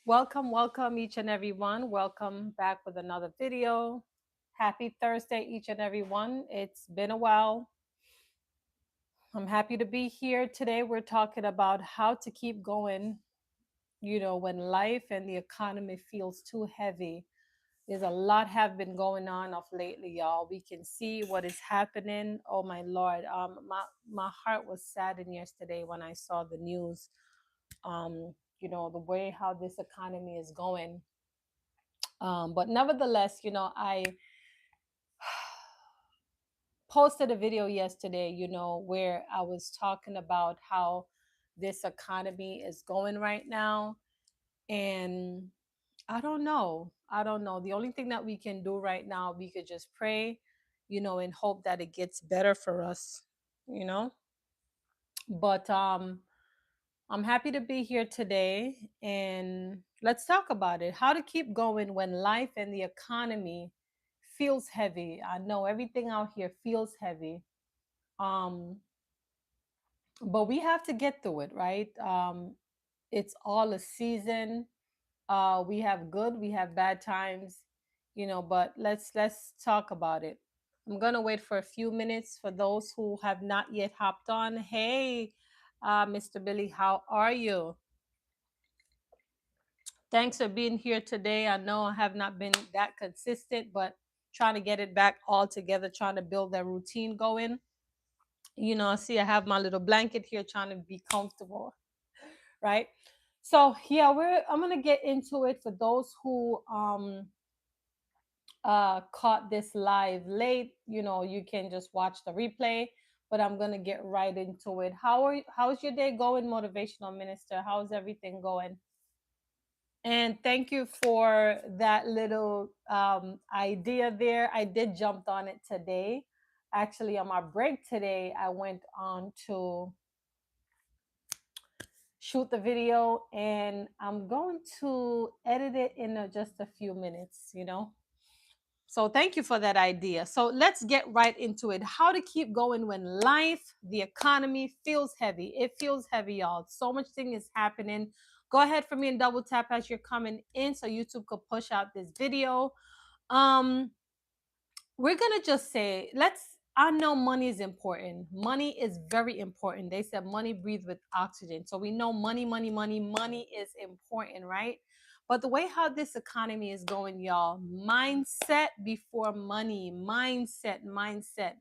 Welcome each and everyone. Welcome back with another video. Happy Thursday, each and everyone. It's been a while. I'm happy to be here. Today, we're talking about how to keep going, when life and the economy feels too heavy. There's a lot have been going on of lately, y'all. We can see what is happening. Oh my Lord. My heart was saddened yesterday when I saw the news. The way how this economy is going. But nevertheless, I posted a video yesterday, where I was talking about how this economy is going right now. And I don't know. I don't know. The only thing that we can do right now, we could just pray, and hope that it gets better for us, you know. But I'm happy to be here today and let's talk about it. How to keep going when life and the economy feels heavy. I know everything out here feels heavy. Um but we have to get through it, right? It's all a season. We have good, we have bad times, but let's talk about it. I'm going to wait for a few minutes for those who have not yet hopped on. Hey, Mr. Billy, how are you? Thanks for being here today. I know I have not been that consistent, but trying to get it back all together, trying to build that routine going. See, I have my little blanket here trying to be comfortable, right? So yeah, I'm gonna get into it for those who caught this live late. You can just watch the replay, but I'm gonna get right into it. How's your day going, motivational minister? How's everything going? And thank you for that little idea there. I did jump on it today. Actually, on my break today, I went on to shoot the video and I'm going to edit it in just a few minutes. So thank you for that idea. So let's get right into it. How to keep going when life, the economy feels heavy. It feels heavy, y'all. So much thing is happening. Go ahead for me and double tap as you're coming in so YouTube could push out this video. Um, we're gonna just say, I know money is important. Money is very important. They said money breathes with oxygen. So we know money is important, right? But the way how this economy is going, y'all, mindset before money, mindset.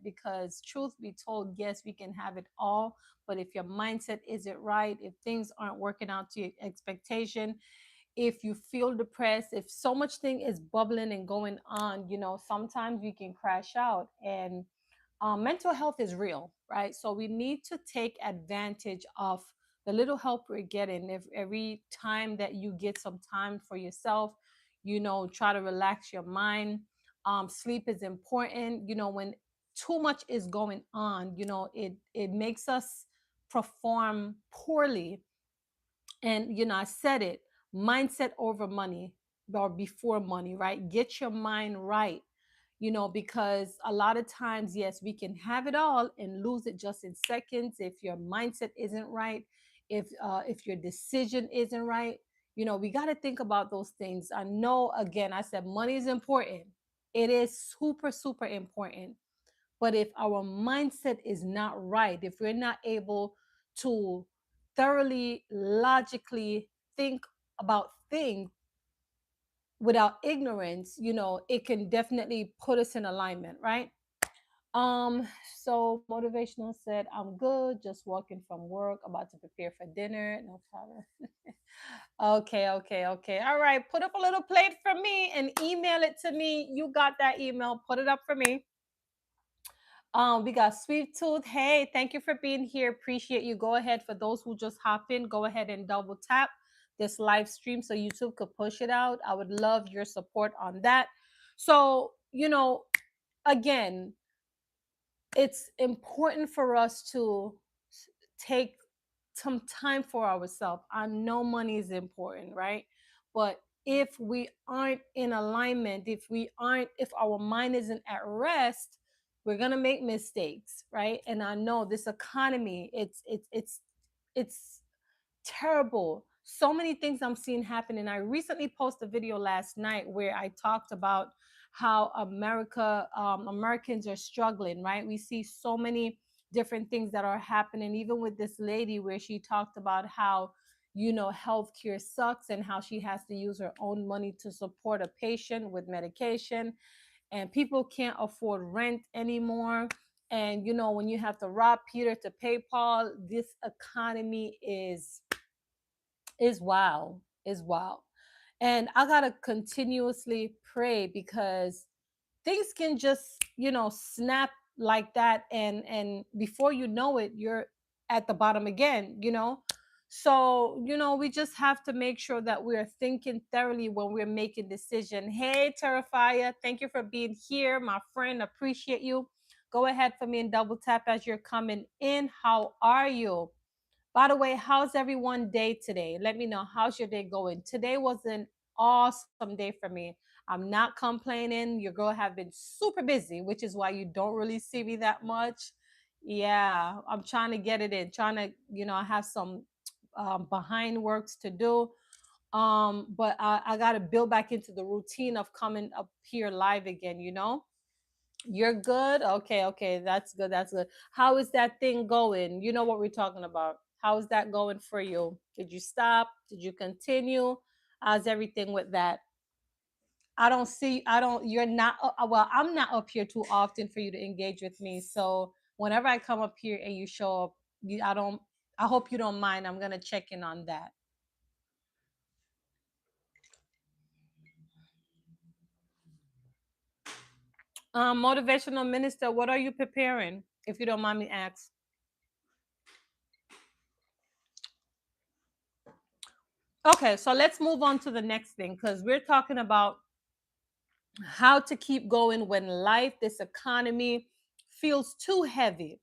Because truth be told, yes, we can have it all. But if your mindset isn't right, if things aren't working out to your expectation, if you feel depressed, if so much thing is bubbling and going on, sometimes we can crash out. And mental health is real, right? So we need to take advantage of the little help we're getting. If every time that you get some time for yourself, try to relax your mind. Sleep is important. When too much is going on, it makes us perform poorly. And I said it, mindset over money or before money, right? Get your mind right. Because a lot of times, yes, we can have it all and lose it just in seconds if your mindset isn't right, if your decision isn't right. We got to think about those things. I know, again, I said money is important. It is super super important. But if our mindset is not right, if we're not able to thoroughly, logically think about things without ignorance, it can definitely put us in alignment, right? Um, so motivational said, I'm good, just walking from work, about to prepare for dinner. No problem. Okay. All right. Put up a little plate for me and email it to me. You got that email. Put it up for me. We got Sweet Tooth. Hey, thank you for being here. Appreciate you. Go ahead. For those who just hop in, go ahead and double tap this live stream so YouTube could push it out. I would love your support on that. So, again, it's important for us to take some time for ourselves. I know money is important, right? But if we aren't in alignment, if our mind isn't at rest, we're gonna make mistakes, right? And I know this economy, it's terrible. So many things I'm seeing happen. And I recently posted a video last night where I talked about how Americans are struggling, right? We see so many different things that are happening, even with this lady where she talked about how, healthcare sucks and how she has to use her own money to support a patient with medication, and people can't afford rent anymore. And when you have to rob Peter to pay Paul, this economy is wow, is wow. And I gotta continuously pray because things can just snap like that, and before you know it, you're at the bottom again. So we just have to make sure that we're thinking thoroughly when we're making decision. Hey, Terrifier, thank you for being here, my friend. Appreciate you. Go ahead for me and double tap as you're coming in. How are you? By the way, how's everyone day today? Let me know, how's your day going. Today was an awesome day for me. I'm not complaining. Your girl have been super busy, which is why you don't really see me that much. Yeah, I'm trying to get it in, trying to, I have some behind works to do. But I got to build back into the routine of coming up here live again. You're good. Okay, okay, that's good. That's good. How is that thing going? You know what we're talking about. How is that going for you? Did you stop? Did you continue? How's everything with that? I don't, you're not, well, I'm not up here too often for you to engage with me. So whenever I come up here and you show up, I hope you don't mind. I'm going to check in on that. Motivational minister, what are you preparing? If you don't mind me ask. Okay, so let's move on to the next thing because we're talking about how to keep going when life, this economy feels too heavy.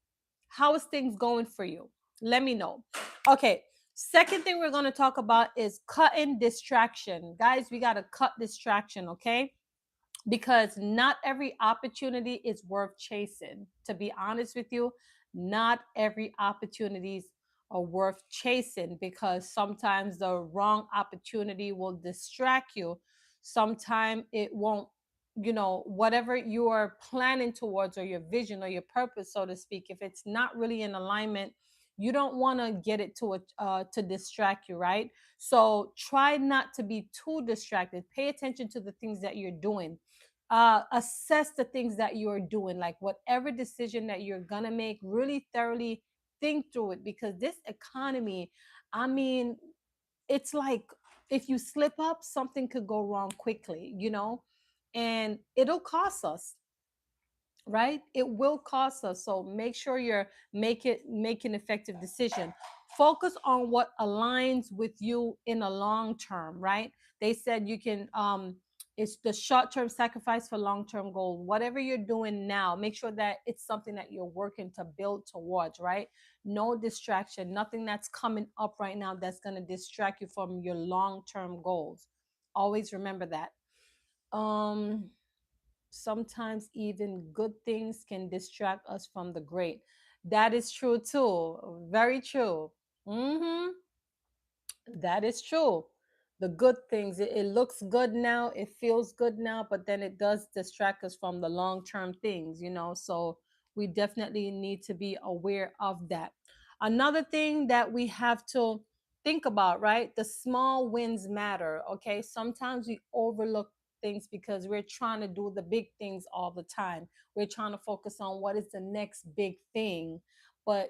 How is things going for you? Let me know. Okay, second thing we're going to talk about is cutting distraction. Guys, we got to cut distraction, okay? Because not every opportunity is worth chasing. To be honest with you, not every opportunities are worth chasing because sometimes the wrong opportunity will distract you. Sometimes it won't, whatever you are planning towards or your vision or your purpose, so to speak, if it's not really in alignment, you don't want to get it to distract you, right? So try not to be too distracted. Pay attention to the things that you're doing. Assess the things that you're doing, like whatever decision that you're gonna make, really thoroughly think through it, because this economy, I mean, it's like if you slip up, something could go wrong quickly, and it'll cost us, right? It will cost us. So make sure you're making effective decision. Focus on what aligns with you in a long term, right? They said you can it's the short-term sacrifice for long-term goal. Whatever you're doing now, make sure that it's something that you're working to build towards, right? No distraction, nothing that's coming up right now that's going to distract you from your long-term goals. Always remember that. Sometimes even good things can distract us from the great. That is true too. Very true. Hmm. That is true. The good things, it looks good now, it feels good now, but then it does distract us from the long term things. So we definitely need to be aware of that. Another thing that we have to think about, right? The small wins matter. Okay. Sometimes we overlook things because we're trying to do the big things all the time. We're trying to focus on what is the next big thing. But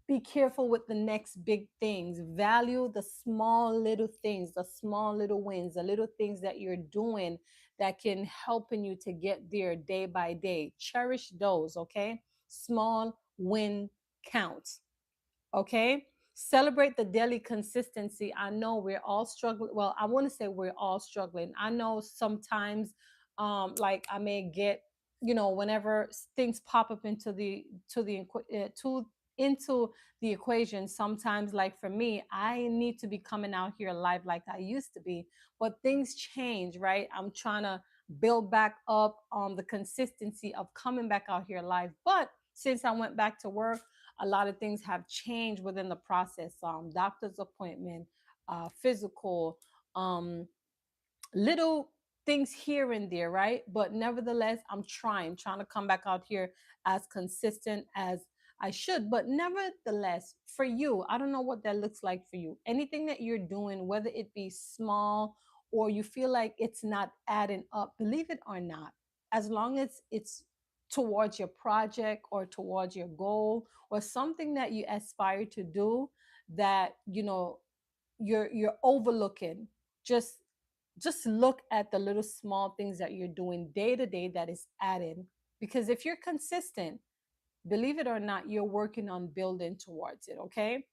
be careful with the next big things. Value the small little things, the small little wins, the little things that you're doing that can helping you to get there day by day. Cherish those, okay? Small win counts. Okay, celebrate the daily consistency. I know we're all struggling. Well, I want to say we're all struggling. I know sometimes like I may get, whenever things pop up into the to the to into the equation, sometimes, like for me, I need to be coming out here live like I used to be, but things change, right? I'm trying to build back up on the consistency of coming back out here live, but since I went back to work, a lot of things have changed within the process. Doctor's appointment, physical, um, little things here and there, right? But nevertheless, I'm trying to come back out here as consistent as I should. But nevertheless, for you, I don't know what that looks like for you. Anything that you're doing, whether it be small or you feel like it's not adding up, believe it or not, as long as it's towards your project or towards your goal or something that you aspire to do, that you're overlooking, just look at the little small things that you're doing day to day that is adding. Because if you're consistent, believe it or not, you're working on building towards it. Okay.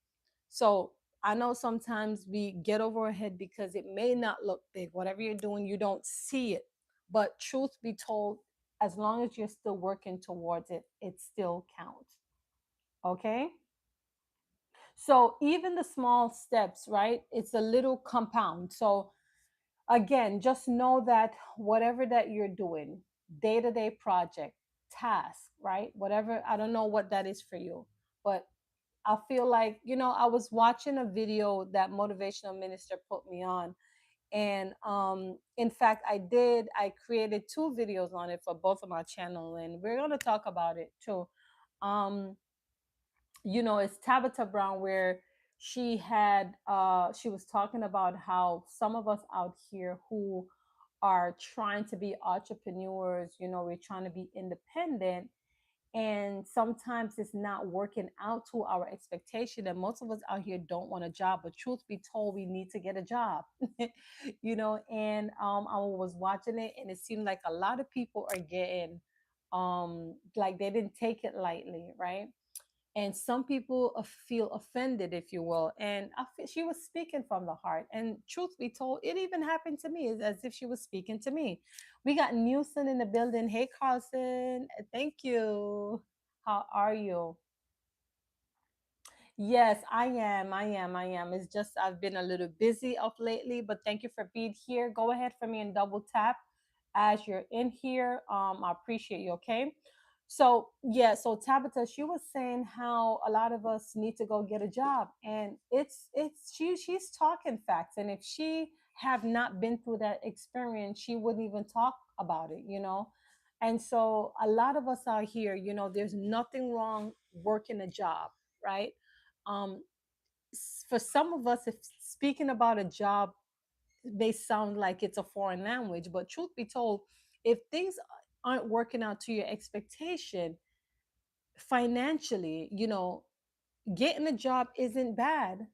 So I know sometimes we get over our head because it may not look big. Whatever you're doing, you don't see it. But truth be told, as long as you're still working towards it, it still counts. Okay. So even the small steps, right? It's a little compound. So again, just know that whatever that you're doing, day-to-day project, task, right? Whatever, I don't know what that is for you, but I feel like, I was watching a video that motivational minister put me on. And in fact, I created two videos on it for both of my channel, and we're going to talk about it too. Um, it's Tabitha Brown, where she was talking about how some of us out here who are trying to be entrepreneurs, we're trying to be independent, and sometimes it's not working out to our expectation, and most of us out here don't want a job, but truth be told, we need to get a job. And I was watching it, and it seemed like a lot of people are getting like they didn't take it lightly, right? And some people feel offended, if you will. And she was speaking from the heart, and truth be told, it even happened to me. It's as if she was speaking to me. We got Newson in the building. Hey, Carlson. Thank you. How are you? Yes, I am. I am. I am. It's just I've been a little busy of lately, but thank you for being here. Go ahead for me and double tap as you're in here. I appreciate you. Okay. So yeah, so Tabitha, she was saying how a lot of us need to go get a job, and she's talking facts. And if she have not been through that experience, she wouldn't even talk about it. And so a lot of us out here, there's nothing wrong working a job, right? um for some of us, if speaking about a job may sound like it's a foreign language, but truth be told, if things aren't working out to your expectation financially, getting a job isn't bad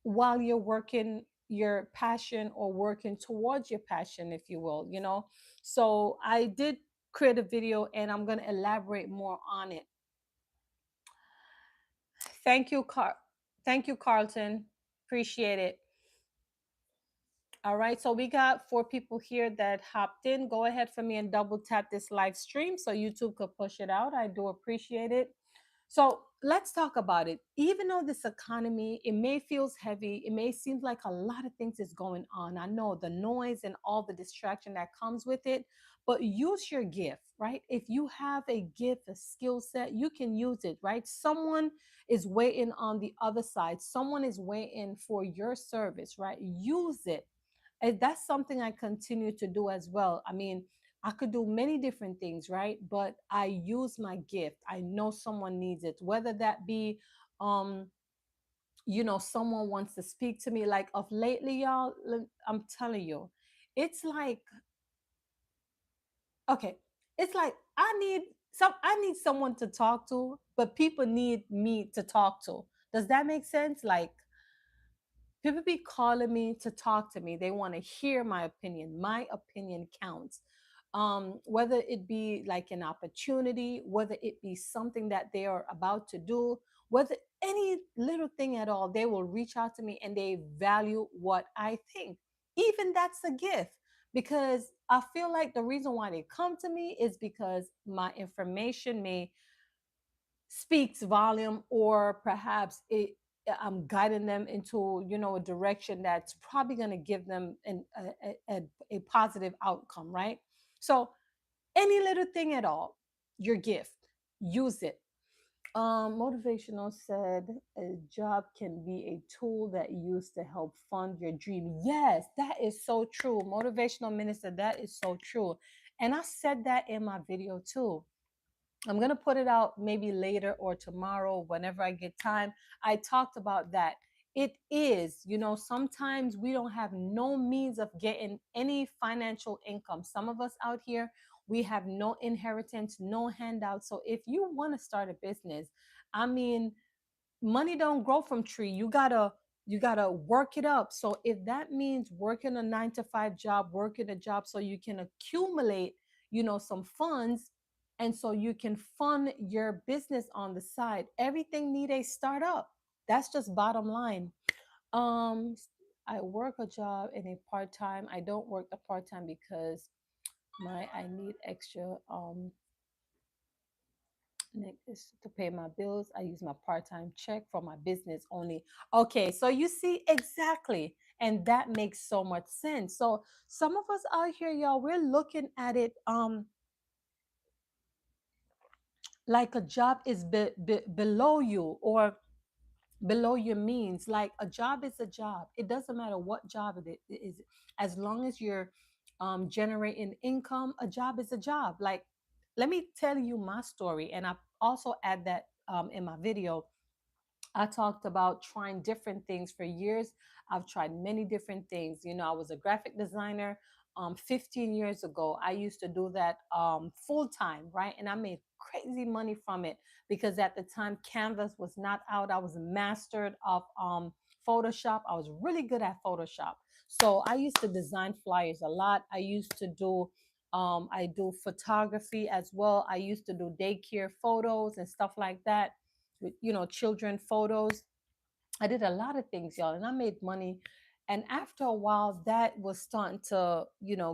while you're working your passion or working towards your passion, if you will. So I did create a video, and I'm going to elaborate more on it. Thank you, Carlton. Appreciate it. All right, so we got four people here that hopped in. Go ahead for me and double tap this live stream so YouTube could push it out. I do appreciate it. So let's talk about it. Even though this economy, it may feels heavy, it may seem like a lot of things is going on. I know the noise and all the distraction that comes with it, but use your gift, right? If you have a gift, a skill set, you can use it, right? Someone is waiting on the other side. Someone is waiting for your service, right? Use it. And that's something I continue to do as well. I mean, I could do many different things, right? But I use my gift. I know someone needs it, whether that be, um, someone wants to speak to me. Like of lately, y'all, I'm telling you, it's like, okay, it's like I need someone to talk to, but people need me to talk to. Does that make sense? Like, people be calling me to talk to me. They want to hear my opinion. My opinion counts. Whether it be like an opportunity, whether it be something that they are about to do, whether any little thing at all, they will reach out to me and they value what I think. Even that's a gift, because I feel like the reason why they come to me is because my information may speaks volume, or perhaps I'm guiding them into a direction that's probably going to give them a positive outcome, right? So any little thing at all, your gift, use it. Motivational said a job can be a tool that you use to help fund your dream. Yes, that is so true. Motivational minister, that is so true. And I said that in my video too. I'm going to put it out maybe later or tomorrow, whenever I get time. I talked about that. It is, sometimes we don't have no means of getting any financial income. Some of us out here, we have no inheritance, no handout. So if you want to start a business, I mean, money don't grow from tree. You gotta work it up. So if that means working a 9 to 5 job, working a job so you can accumulate, some funds, and so you can fund your business on the side. Everything need a startup. That's just bottom line. um I work a job in a part-time. I don't work the part-time because my I need extra is to pay my bills. I use my part-time check for my business only. Okay, so you see exactly, and that makes so much sense. So some of us out here, y'all, we're looking at it like a job is below you, or below your means. Like a job is a job. It doesn't matter what job it is, as long as you're generating income. A job is a job. Like, let me tell you my story, and I also add that in my video. I talked about trying different things for years. I've tried many different things. I was a graphic designer 15 years ago. I used to do that full time, right? And I made crazy money from it because at the time Canvas was not out. I was mastered of Photoshop. I was really good at Photoshop. So I used to design flyers a lot. I do photography as well. I used to do daycare photos and stuff like that, with children photos. I did a lot of things, y'all, and I made money. And after a while, that was starting to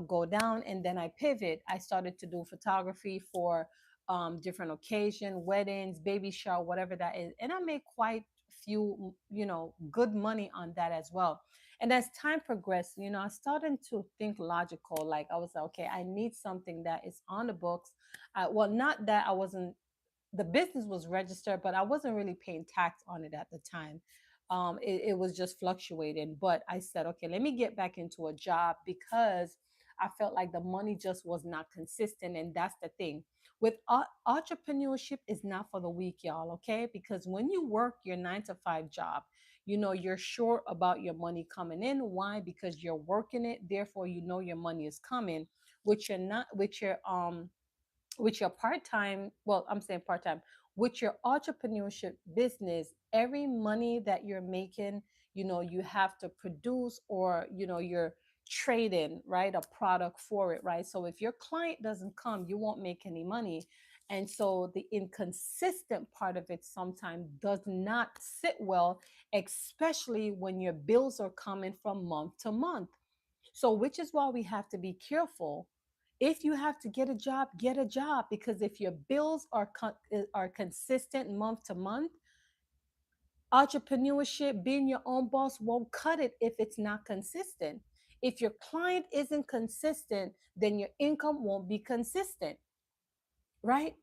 go down, and then I pivot. I started to do photography for different occasion, weddings, baby shower, whatever that is, and I made quite few good money on that as well. And as time progressed, I started to think logical. Like, I was like, okay, I need something that is on the books. Well, not that I wasn't, the business was registered, but I wasn't really paying tax on it at the time. It was just fluctuating. But I said, okay, let me get back into a job because I felt like the money just was not consistent. And that's the thing. With entrepreneurship is not for the weak, y'all, okay? Because when you work your 9 to 5 job, you're sure about your money coming in. Why? Because you're working it, therefore your money is coming. Which you're not, with your part-time, well, I'm saying part-time, with your entrepreneurship business, every money that you're making, you have to produce, or you're trading, right, a product for it, right? So if your client doesn't come, you won't make any money. And so the inconsistent part of it sometimes does not sit well, especially when your bills are coming from month to month. So, which is why we have to be careful. If you have to get a job, because if your bills are consistent month to month, entrepreneurship, being your own boss, won't cut it if it's not consistent. If your client isn't consistent, then your income won't be consistent, right?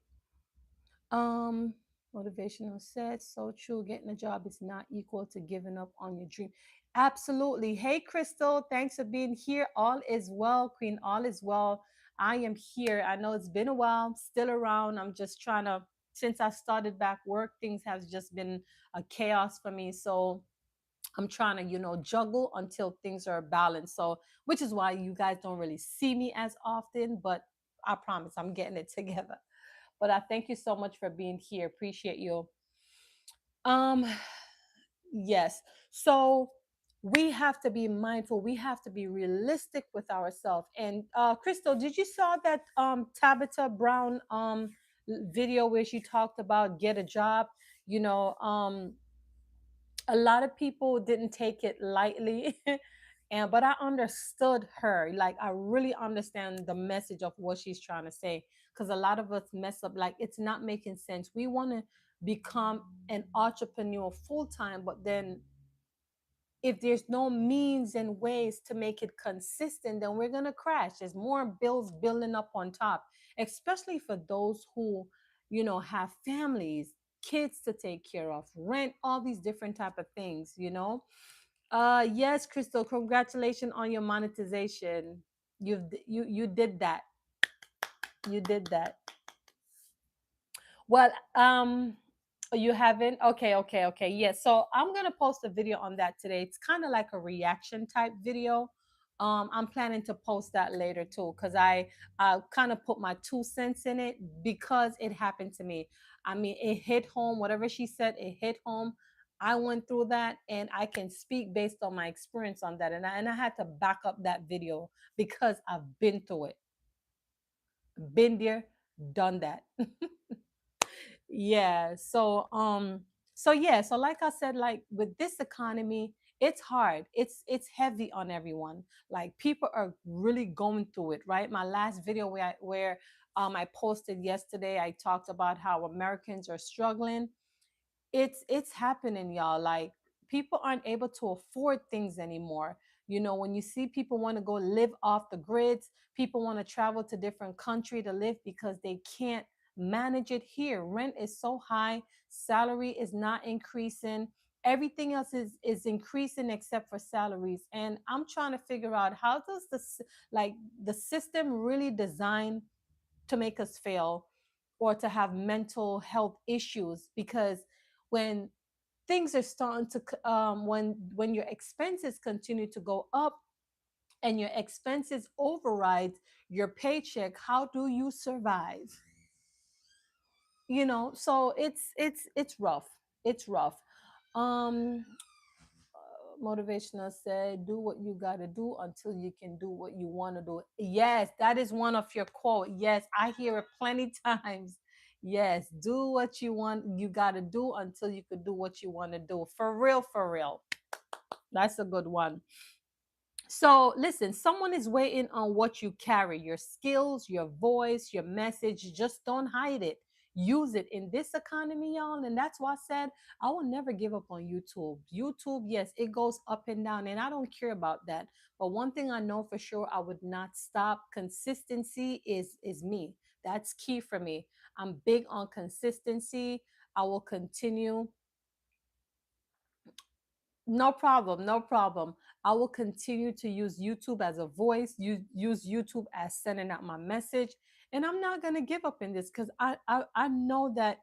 Um, Motivational said, so true. Getting a job is not equal to giving up on your dream. Absolutely. Hey, Crystal, thanks for being here. All is well, Queen. All is well. I am here. I know it's been a while, still around. I'm just trying to, since I started back work, things have just been a chaos for me. So I'm trying to, juggle until things are balanced. So, which is why you guys don't really see me as often, but I promise I'm getting it together. But I thank you so much for being here. Appreciate you. Um, yes. So we have to be mindful. We have to be realistic with ourselves. And Crystal, did you saw that Tabitha Brown video where she talked about get a job? You know, a lot of people didn't take it lightly. And but I understood her. Like, I really understand the message of what she's trying to say, because a lot of us mess up. Like, it's not making sense. We want to become an entrepreneur full time, but then if there's no means and ways to make it consistent, then we're going to crash. There's more bills building up on top, especially for those who have families, kids to take care of, rent, all these different type of things, you know. Yes, Crystal, congratulations on your monetization. You did that. You did that. Well, you haven't? Okay, okay, okay. Yes. So I'm gonna post a video on that today. It's kind of like a reaction type video. I'm planning to post that later too, because I kind of put my 2 cents in it because it happened to me. I mean, it hit home. Whatever she said, it hit home. I went through that, and I can speak based on my experience on that. And I had to back up that video because I've been through it, been there, done that. Yeah. So yeah, so like I said, like with this economy, it's hard. It's heavy on everyone. Like people are really going through it, right? My last video where I posted yesterday, I talked about how Americans are struggling. It's happening, y'all. Like people aren't able to afford things anymore. You know, when you see people want to go live off the grids, people want to travel to different country to live because they can't manage it here. Rent is so high, salary is not increasing, everything else is increasing except for salaries. And I'm trying to figure out, how does like the system really design to make us fail or to have mental health issues? Because when things are starting to when your expenses continue to go up and your expenses override your paycheck, how do you survive? You know, so it's rough. It's rough. um Motivational said, do what you got to do until you can do what you want to do. Yes, that is one of your quote. Yes, I hear it plenty times. Yes, do what you want, you got to do until you could do what you want to do. For real, for real. That's a good one. So, listen, someone is waiting on what you carry, your skills, your voice, your message. Just don't hide it. Use it in this economy, y'all. And that's why I said I will never give up on YouTube. YouTube, yes, it goes up and down, and I don't care about that. But one thing I know for sure, I would not stop. Consistency is me. That's key for me. I'm big on consistency. I will continue. No problem, no problem. I will continue to use YouTube as a voice, use YouTube as sending out my message, and I'm not gonna give up in this because I know that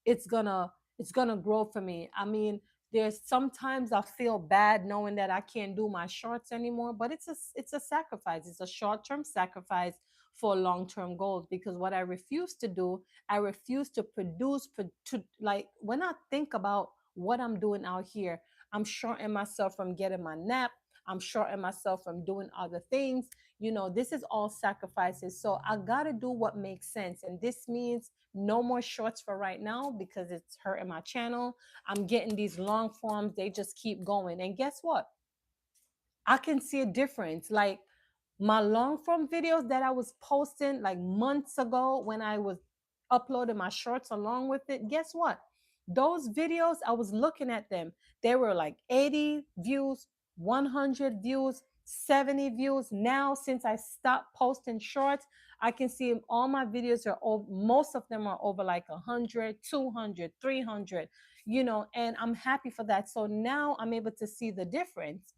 it's gonna it's gonna grow for me. I mean, there's sometimes I feel bad knowing that I can't do my shorts anymore, but it's a sacrifice. It's a short term sacrifice for long term goals, because what I refuse to do, I refuse to produce to like when I think about what I'm doing out here. I'm shorting myself from getting my nap. I'm shorting myself from doing other things. You know, this is all sacrifices. So I got to do what makes sense. And this means no more shorts for right now because it's hurting my channel. I'm getting these long forms. They just keep going. And guess what? I can see a difference. Like my long form videos that I was posting like months ago when I was uploading my shorts along with it, guess what? Those videos, I was looking at them. They were like 80 views, 100 views, 70 views. Now, since I stopped posting shorts, I can see all my videos are over, most of them are over like 100, 200, 300, you know, and I'm happy for that. So now I'm able to see the difference.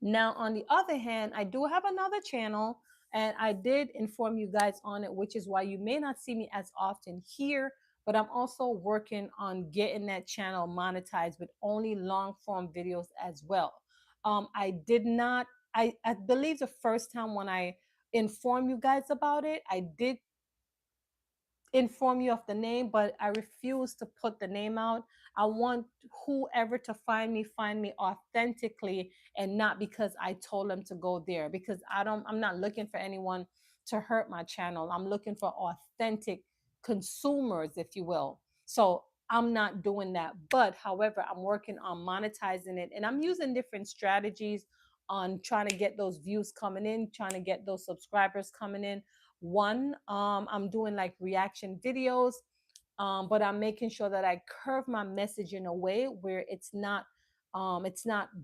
Now, on the other hand, I do have another channel, and I did inform you guys on it, which is why you may not see me as often here. But I'm also working on getting that channel monetized with only long form videos as well. I did not, I believe the first time when I informed you guys about it, I did inform you of the name, but I refuse to put the name out. I want whoever to find me authentically, and not because I told them to go there, because I'm not looking for anyone to hurt my channel. I'm looking for authentic consumers, if you will. So I'm not doing that. But however, I'm working on monetizing it, and I'm using different strategies on trying to get those views coming in, trying to get those subscribers coming in. One, I'm doing like reaction videos, but I'm making sure that I curve my message in a way where it's not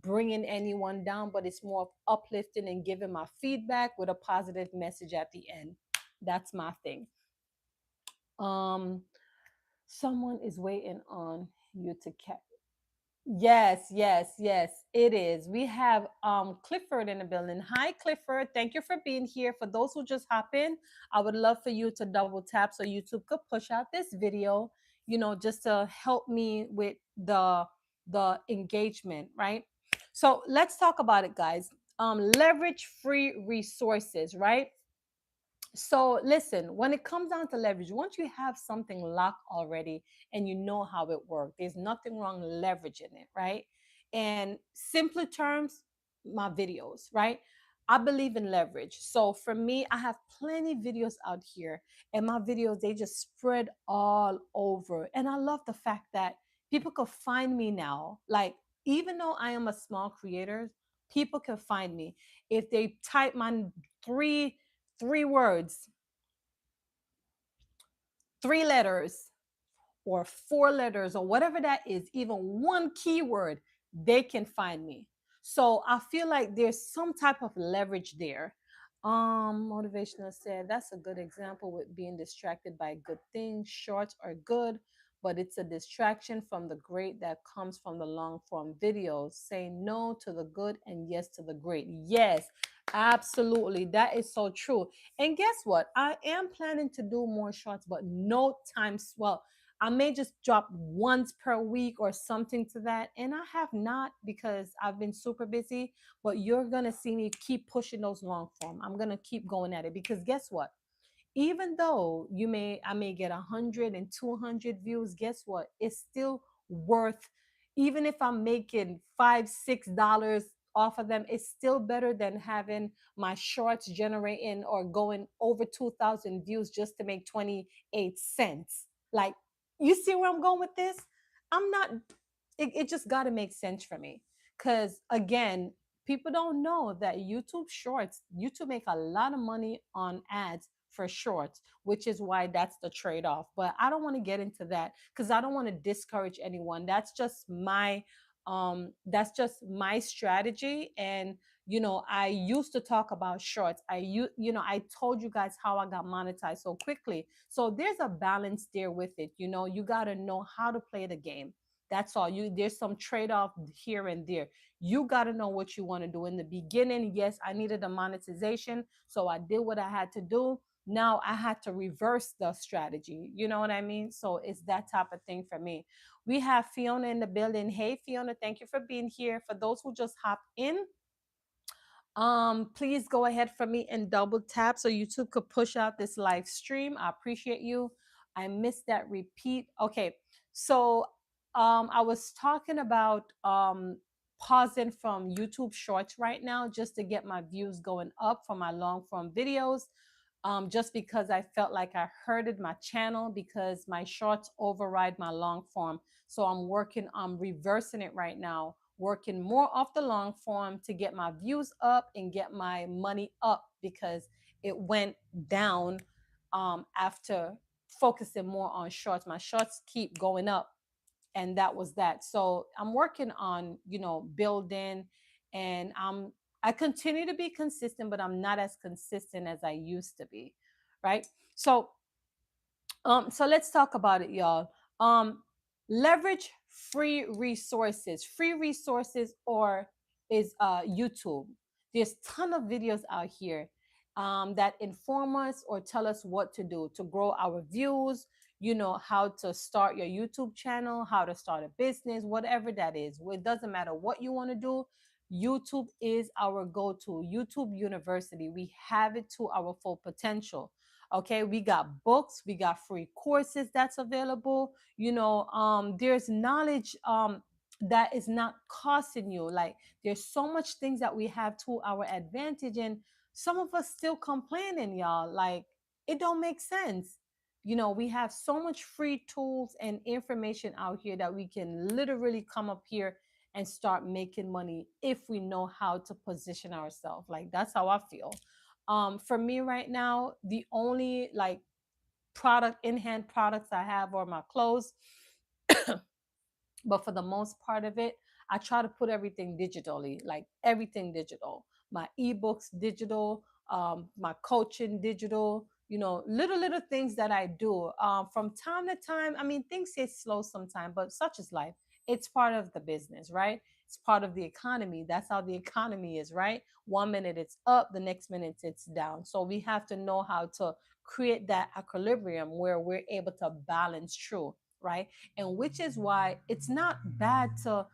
bringing anyone down, but it's more of uplifting and giving my feedback with a positive message at the end. That's my thing. um Someone is waiting on you to catch. Yes, yes, yes, it is. We have Clifford in the building. Hi, Clifford. Thank you for being here. For those who just hop in, I would love for you to double tap so YouTube could push out this video, just to help me with the engagement, right? So let's talk about it, guys. Leverage free resources, right? So listen, when it comes down to leverage, once you have something locked already and you know how it works, there's nothing wrong leveraging it, right? And simpler terms, my videos, right? I believe in leverage. So for me, I have plenty videos out here, and my videos, they just spread all over. And I love the fact that people could find me now. Like, even though I am a small creator, people can find me if they type my three three words, three letters, or four letters, or whatever that is, even one keyword, they can find me. So I feel like there's some type of leverage there. Motivational said that's a good example with being distracted by good things. Shorts are good, but it's a distraction from the great that comes from the long form videos. Saying no to the good and yes to the great. Yes, absolutely. That is so true. And guess what? I am planning to do more shorts, but no times. Well, I may just drop once per week or something to that. And I have not because I've been super busy, but you're going to see me keep pushing those long form. I'm going to keep going at it because guess what? Even though I may get 100 and 200 views, guess what? It's still worth, even if I'm making $5 $6 off of them, it's still better than having my shorts generating or going over 2,000 views just to make 28 cents. Like, you see where I'm going with this? I'm not, it just got to make sense for me. Because again, people don't know that YouTube make a lot of money on ads for shorts, which is why that's the trade-off. But I don't want to get into that because I don't want to discourage anyone. That's just my strategy. And I used to talk about shorts. I told you guys how I got monetized so quickly. So there's a balance there with it. You got to know how to play the game. That's all. There's some trade-off here and there. You got to know what you want to do. In the beginning, yes, I needed a monetization, so I did what I had to do. Now I had to reverse the strategy. You know what I mean? So it's that type of thing for me. We have Fiona in the building. Hey, Fiona, thank you for being here. For those who just hop in, please go ahead for me and double tap so YouTube could push out this live stream. I appreciate you. I missed that repeat. Okay, so I was talking about pausing from YouTube Shorts right now just to get my views going up for my long form videos. Just because I felt like I hurted my channel because my shorts override my long form. So I'm working on reversing it right now, working more off the long form to get my views up and get my money up because it went down after focusing more on shorts. My shorts keep going up, and that was that. So I'm working on building, and I continue to be consistent, but I'm not as consistent as I used to be, right? So so let's talk about it, y'all. Leverage free resources, or is YouTube. There's ton of videos out here that inform us or tell us what to do to grow our views. How to start your YouTube channel, how to start a business, whatever that is. Well, it doesn't matter what you want to do. YouTube is our go-to. YouTube University. We have it to our full potential. Okay, we got books, we got free courses that's available. There's knowledge that is not costing you. Like, there's so much things that we have to our advantage, and some of us still complaining, y'all. Like, it don't make sense. We have so much free tools and information out here that we can literally come up here and start making money if we know how to position ourselves. Like, that's how I feel. For me right now, the only like product in hand products I have are my clothes. But for the most part of it, I try to put everything digitally, like everything digital. My ebooks digital, my coaching digital, little things that I do from time to time. I mean, things get slow sometimes, but such is life. It's part of the business, right? It's part of the economy. That's how the economy is, right? One minute it's up, the next minute it's down. So we have to know how to create that equilibrium where we're able to balance through, right? And which is why it's not bad to,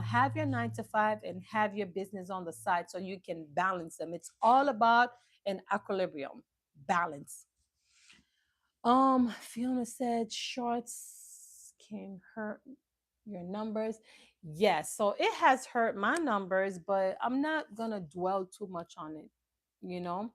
have your 9 to 5 and have your business on the side so you can balance them. It's all about an equilibrium, balance. Fiona said shorts can hurt your numbers. Yes, so it has hurt my numbers, but I'm not gonna dwell too much on it, you know.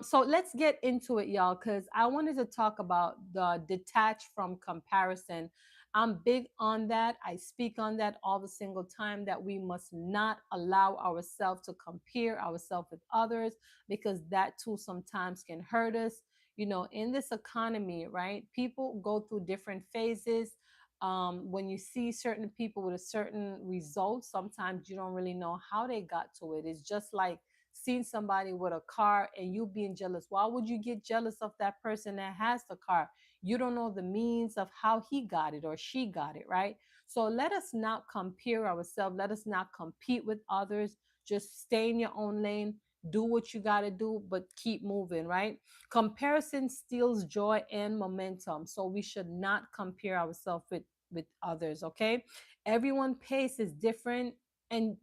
So let's get into it, y'all, because I wanted to talk about the detach from comparison. I'm big on that. I speak on that all the single time that we must not allow ourselves to compare ourselves with others because that too sometimes can hurt us. In this economy, right? People go through different phases. When you see certain people with a certain result, sometimes you don't really know how they got to it. It's just like seeing somebody with a car and you being jealous. Why would you get jealous of that person that has the car? You don't know the means of how he got it or she got it, right? So let us not compare ourselves. Let us not compete with others. Just stay in your own lane. Do what you got to do, but keep moving, right? Comparison steals joy and momentum. So we should not compare ourselves with others, okay? Everyone pace is different, and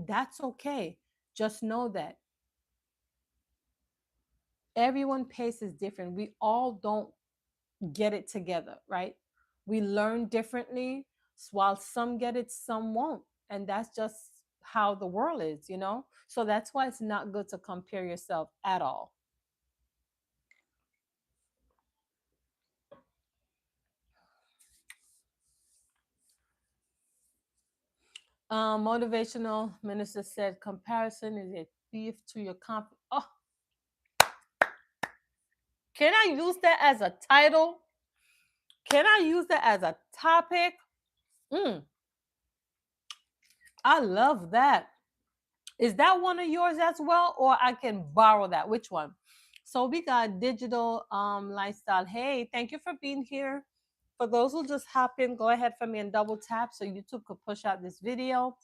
that's okay. Just know that everyone pace is different. We all don't get it together, right? We learn differently. While some get it, some won't. And that's just how the world is. So that's why it's not good to compare yourself at all. Motivational minister said comparison is a thief to your confidence. Oh, can I use that as a title? Can I use that as a topic? Mm, I love that. Is that one of yours as well, or I can borrow that? Which one? So we got digital lifestyle. Hey, thank you for being here. For those who just hop in, go ahead for me and double tap so YouTube could push out this video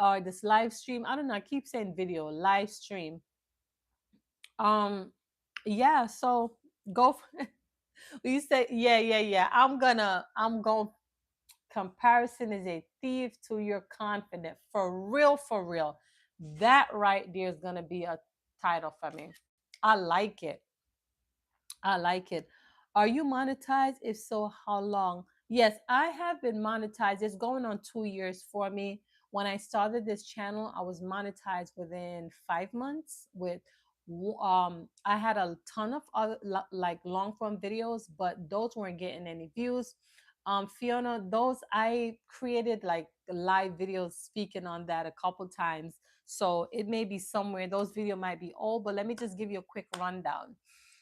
or this live stream. I don't know. I keep saying video, live stream. Um, yeah. So go. You say, yeah, yeah, yeah. I'm going. Comparison is a thief to your confidence. For real, for real. That right there is going to be a title for me. I like it. I like it. Are you monetized? If so, how long? Yes, I have been monetized. It's going on 2 years for me. When I started this channel, I was monetized within 5 months. I had a ton of other like long form videos, but those weren't getting any views. Fiona, those I created like live videos speaking on that a couple times. So it may be somewhere. Those video might be old, but let me just give you a quick rundown.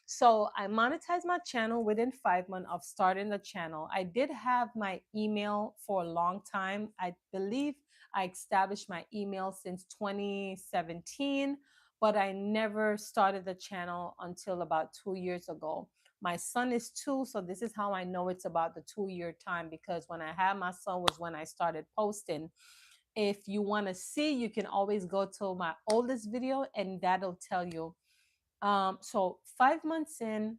So I monetized my channel within 5 months of starting the channel. I did have my email for a long time. I believe I established my email since 2017, but I never started the channel until about 2 years ago. My son is 2, so this is how I know it's about the 2 year time, because when I had my son was when I started posting. If you want to see, you can always go to my oldest video and that'll tell you. So 5 months in,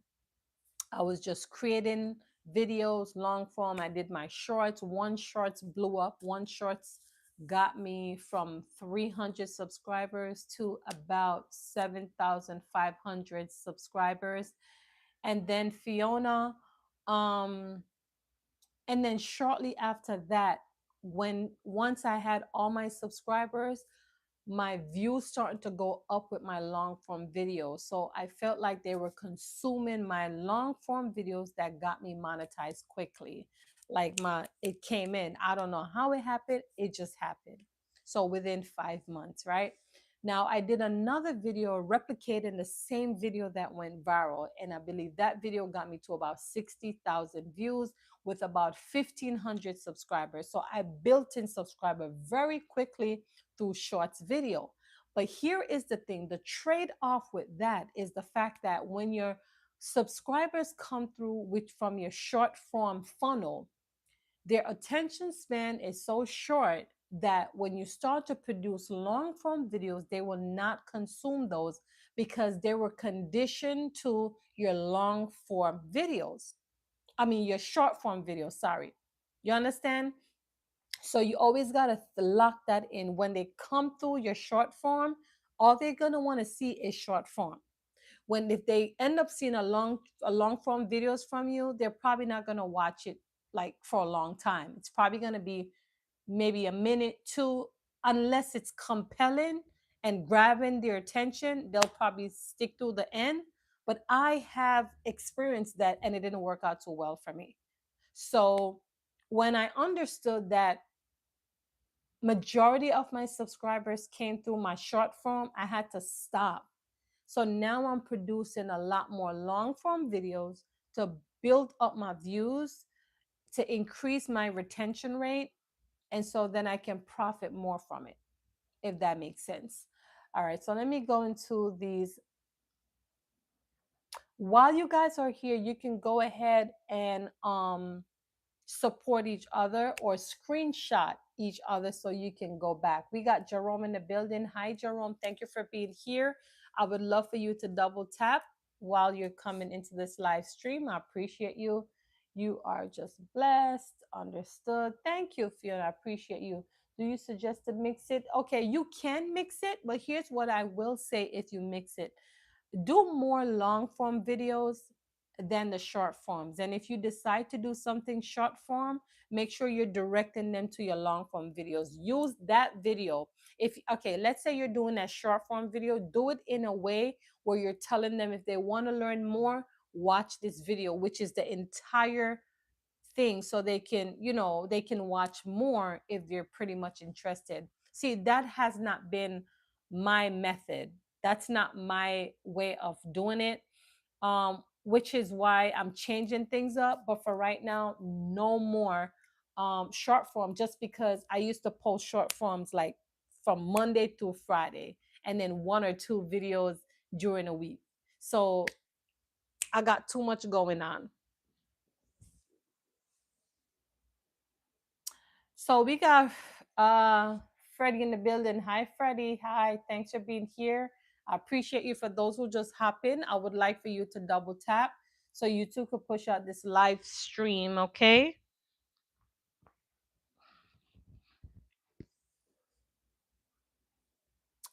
I was just creating videos, long form. I did my shorts. One shorts blew up. One shorts got me from 300 subscribers to about 7,500 subscribers. And then Fiona, um, and then shortly after that, when once I had all my subscribers, my views started to go up with my long form videos. So I felt like they were consuming my long form videos that got me monetized quickly. Like it came in. I don't know how it happened. It just happened. So within 5 months, right? Now I did another video replicating the same video that went viral. And I believe that video got me to about 60,000 views with about 1,500 subscribers. So I built in subscriber very quickly through shorts video. But here is the thing, the trade off with that is the fact that when your subscribers come through with from your short form funnel, their attention span is so short that when you start to produce long form videos, they will not consume those because they were conditioned to your long form videos. I mean, your short form videos, sorry. You understand? So you always got to lock that in. When they come through your short form, all they're going to want to see is short form. When if they end up seeing a long form videos from you, they're probably not going to watch it like for a long time. It's probably going to be maybe a minute, two, unless it's compelling and grabbing their attention, they'll probably stick through the end. But I have experienced that and it didn't work out too well for me. So when I understood that majority of my subscribers came through my short form, I had to stop. So now I'm producing a lot more long form videos to build up my views, to increase my retention rate, and so then I can profit more from it, if that makes sense. All right, so let me go into these. While you guys are here, you can go ahead and support each other or screenshot each other so you can go back. We got Jerome in the building. Hi, Jerome. Thank you for being here. I would love for you to double tap while you're coming into this live stream. I appreciate you. You are just blessed. Understood. Thank you, Fiona. I appreciate you. Do you suggest to mix it? Okay, you can mix it, but here's what I will say if you mix it, do more long form videos than the short forms. And if you decide to do something short form, make sure you're directing them to your long form videos. Use that video. If okay, let's say you're doing a short form video, do it in a way where you're telling them if they want to learn more, watch this video, which is the entire thing, so they can, they can watch more if they're pretty much interested. See, that has not been my method. That's not my way of doing it. Which is why I'm changing things up. But for right now, no more short form, just because I used to post short forms like from Monday through Friday and then one or two videos during a week. So I got too much going on. So we got Freddie in the building. Hi, Freddie. Hi. Thanks for being here. I appreciate you. For those who just hop in, I would like for you to double tap so you too could push out this live stream, okay?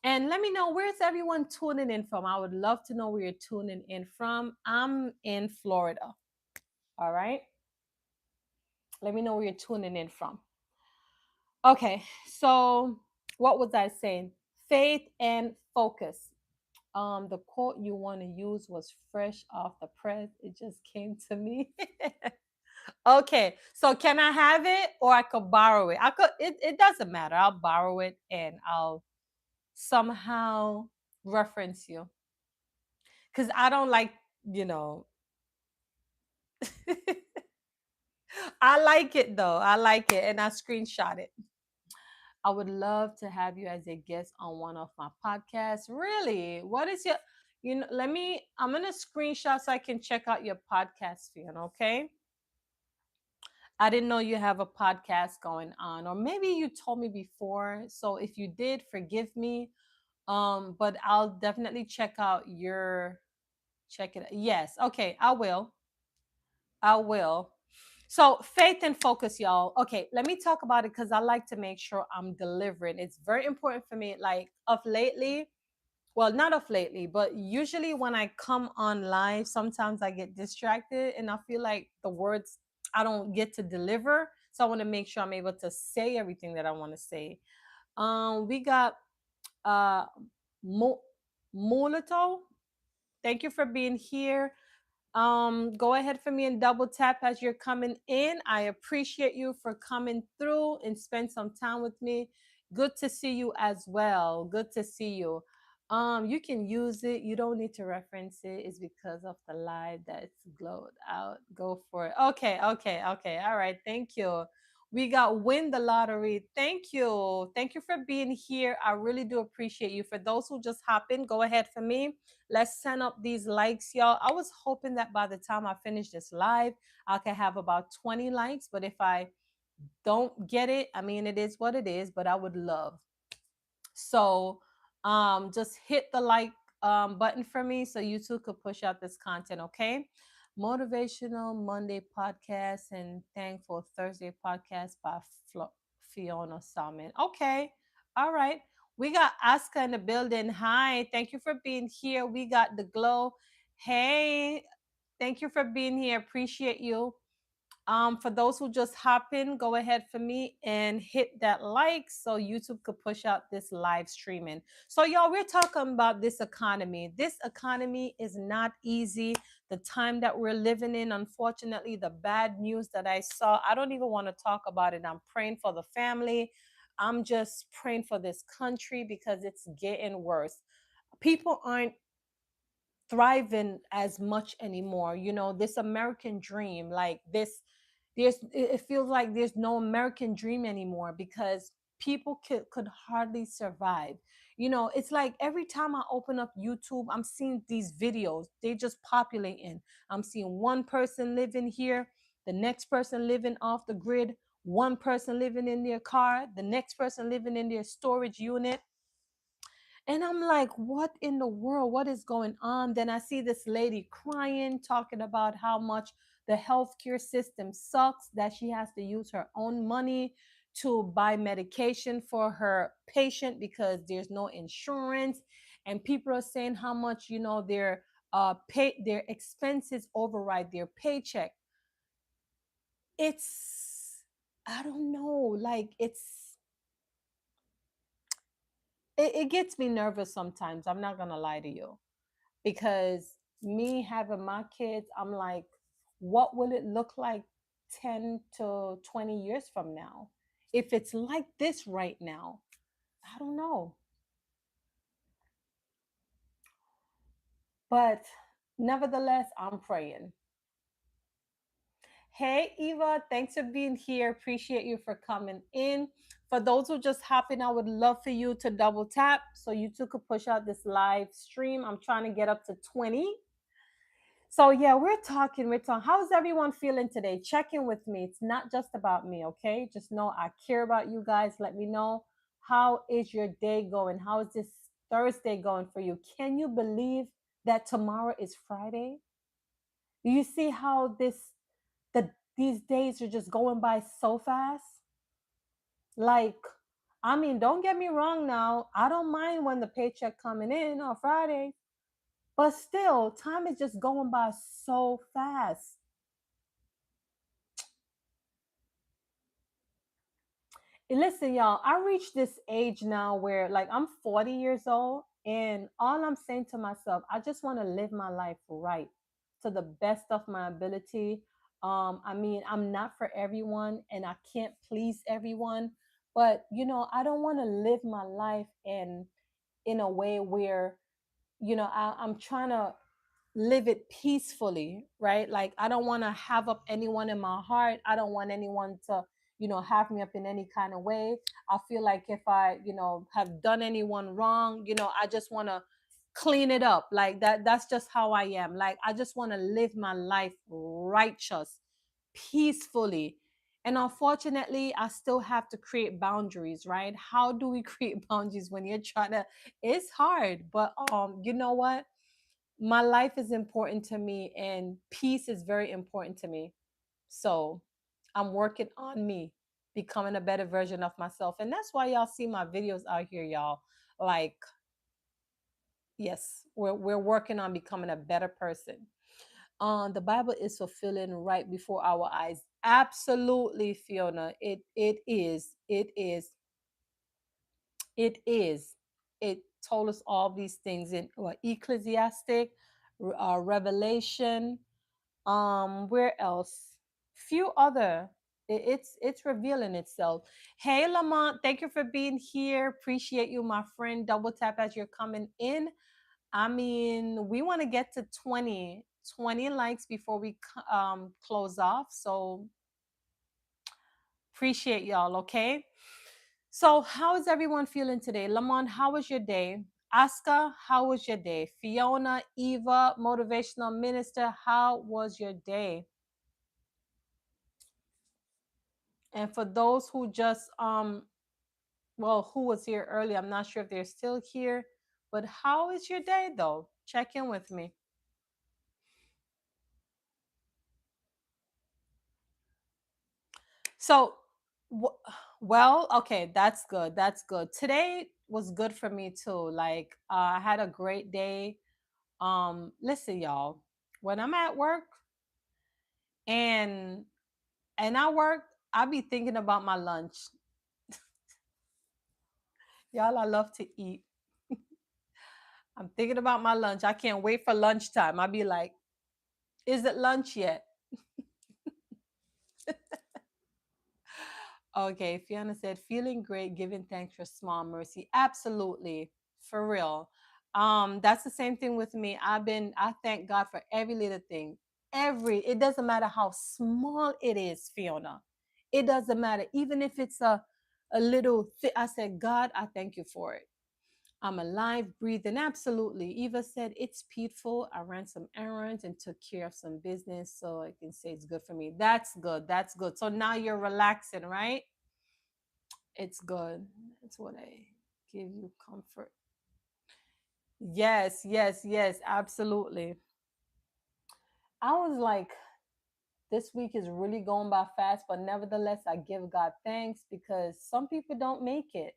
And let me know, where's everyone tuning in from? I would love to know where you're tuning in from. I'm in Florida. All right. Let me know where you're tuning in from. Okay. So, what was I saying? Faith and focus. The quote you want to use was fresh off the press. It just came to me. Okay, so can I have it or I could borrow it? I could. It doesn't matter. I'll borrow it and I'll somehow reference you because I don't like, you know. I like it though. I like it, and I screenshot it. I would love to have you as a guest on one of my podcasts. Really? What is your, let me, I'm going to screenshot so I can check out your podcast feed, okay? I didn't know you have a podcast going on, or maybe you told me before. So if you did, forgive me. But I'll definitely check out your, check it. Yes. Okay. I will. I will. So faith and focus, y'all. Okay, let me talk about it because I like to make sure I'm delivering. It's very important for me. Like of lately, well, not of lately, but usually when I come on live, sometimes I get distracted and I feel like the words I don't get to deliver. So I want to make sure I'm able to say everything that I want to say. We got uh Mo- Mulato. Thank you for being here. Go ahead for me and double tap as you're coming in. I appreciate you for coming through and spend some time with me. Good to see you as well. Good to see you. You can use it. You don't need to reference it. It's because of the light that's glowed out. Go for it. Okay, okay, okay. All right. Thank you. We got win the lottery. Thank you. Thank you for being here. I really do appreciate you. For those who just hop in, go ahead for me. Let's send up these likes, y'all. I was hoping that by the time I finish this live, I could have about 20 likes. But if I don't get it, I mean, it is what it is, but I would love. So just hit the like button for me so you too could push out this content, okay? Motivational Monday podcast and Thankful Thursday podcast by Fiona Salmon. Okay, all right. We got Aska in the building. Hi, thank you for being here. We got the glow. Hey, thank you for being here. Appreciate you. For those who just hop in, go ahead for me and hit that like so YouTube could push out this live streaming. So, y'all, we're talking about this economy. This economy is not easy. The time that we're living in, unfortunately, the bad news that I saw, I don't even want to talk about it. I'm praying for the family. I'm just praying for this country because it's getting worse. People aren't thriving as much anymore. You know, this American dream, like this, it feels like there's no American dream anymore because people could hardly survive. You know, it's like every time I open up YouTube, I'm seeing these videos. They just populating. I'm seeing one person living here, the next person living off the grid, one person living in their car, the next person living in their storage unit, and I'm like, what in the world? What is going on? Then I see this lady crying, talking about how much the healthcare system sucks, that she has to use her own money to buy medication for her patient because there's no insurance. And people are saying how much, you know, their expenses override their paycheck. It's I don't know, like it gets me nervous sometimes. I'm not gonna lie to you because me having my kids, I'm like, what will it look like 10 to 20 years from now? If it's like this right now, I don't know. But nevertheless, I'm praying. Hey, Eva, thanks for being here. Appreciate you for coming in. For those who just hop in, I would love for you to double tap so you two could push out this live stream. I'm trying to get up to 20. So yeah, we're talking. How's everyone feeling today? Check in with me. It's not just about me, okay? Just know I care about you guys. Let me know, how is your day going? How is this Thursday going for you? Can you believe that tomorrow is Friday? Do you see how these days are just going by so fast? Like, I mean, don't get me wrong now. I don't mind when the paycheck coming in on Friday, but still, time is just going by so fast. Listen, y'all, I reached this age now where, like, I'm 40 years old, and all I'm saying to myself, I just want to live my life right to the best of my ability. I mean, I'm not for everyone and I can't please everyone, but I don't want to live my life in a way where, I'm trying to live it peacefully, right? Like, I don't want to have up anyone in my heart. I don't want anyone to, have me up in any kind of way. I feel like if I, have done anyone wrong, I just want to clean it up. Like that. That's just how I am. Like, I just want to live my life righteous, peacefully. And unfortunately, I still have to create boundaries, right? How do we create boundaries when you're trying to? It's hard, but you know what? My life is important to me and peace is very important to me. So I'm working on me becoming a better version of myself. And that's why y'all see my videos out here, y'all. Like, yes, we're working on becoming a better person. The Bible is fulfilling right before our eyes. Absolutely, Fiona. It is. It is. It is. It told us all these things in Ecclesiastic, Revelation, where else, few other, it's revealing itself. Hey, Lamont, thank you for being here. Appreciate you, my friend. Double tap as you're coming in. I mean, we want to get to 20 likes before we close off. So Appreciate y'all, okay? So, how is everyone feeling today? Lamont, how was your day? Aska, how was your day? Fiona, Eva, motivational minister, how was your day? And for those who just well, who was here early, I'm not sure if they're still here, but how is your day though? Check in with me. So, w- well, okay, that's good. That's good. Today was good for me too. Like, I had a great day. Listen, y'all, when I'm at work and I work, I be thinking about my lunch. Y'all, I love to eat. I'm thinking about my lunch. I can't wait for lunchtime. I'll be like, is it lunch yet? Okay, Fiona said, feeling great, giving thanks for small mercy. Absolutely, for real. That's the same thing with me. I thank God for every little thing. It doesn't matter how small it is, Fiona. It doesn't matter. Even if it's a little I said, God, I thank you for it. I'm alive, breathing. Absolutely. Eva said, it's peaceful. I ran some errands and took care of some business. So I can say it's good for me. That's good. That's good. So now you're relaxing, right? It's good. It's what I give you comfort. Yes, yes, yes, absolutely. I was like, this week is really going by fast, but nevertheless, I give God thanks because some people don't make it.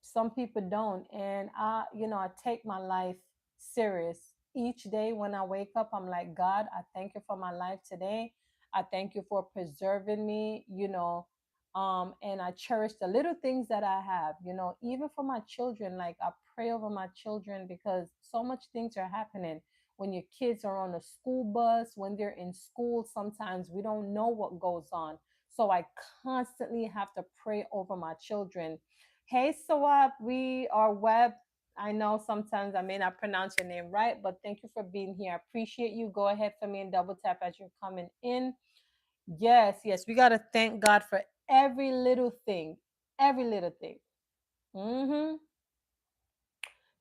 Some people don't. And I take my life serious. Each day when I wake up, I'm like, God, I thank you for my life today. I thank you for preserving me. And I cherish the little things that I have, even for my children. Like, I pray over my children because so much things are happening when your kids are on a school bus, when they're in school. Sometimes we don't know what goes on. So I constantly have to pray over my children. Hey, Sawab, we are web. I know sometimes I may not pronounce your name right, but thank you for being here. I appreciate you. Go ahead for me and double tap as you're coming in. Yes, yes, we got to thank God for every little thing, every little thing. hmm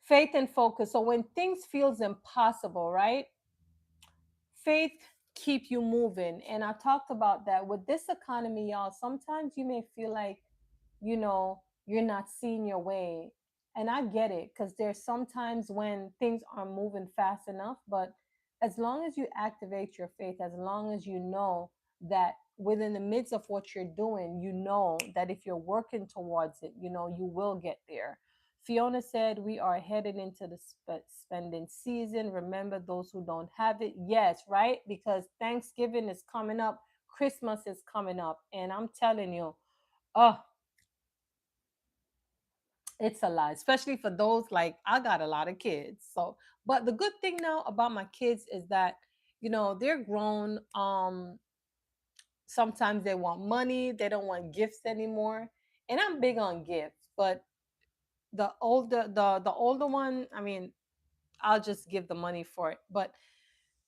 Faith and focus. So when things feels impossible, right? Faith keep you moving. And I talked about that with this economy, y'all. Sometimes you may feel like you're not seeing your way. And I get it because there's sometimes when things are moving fast enough, but as long as you activate your faith, as long as you know that within the midst of what you're doing, you know that if you're working towards it, you will get there. Fiona said, we are headed into the spending season. Remember those who don't have it. Yes, right? Because Thanksgiving is coming up, Christmas is coming up. And I'm telling you, oh, it's a lot, especially for those like I got a lot of kids. So, but the good thing now about my kids is that they're grown. Sometimes they want money, they don't want gifts anymore, and I'm big on gifts. But the older one, I mean, I'll just give the money for it. But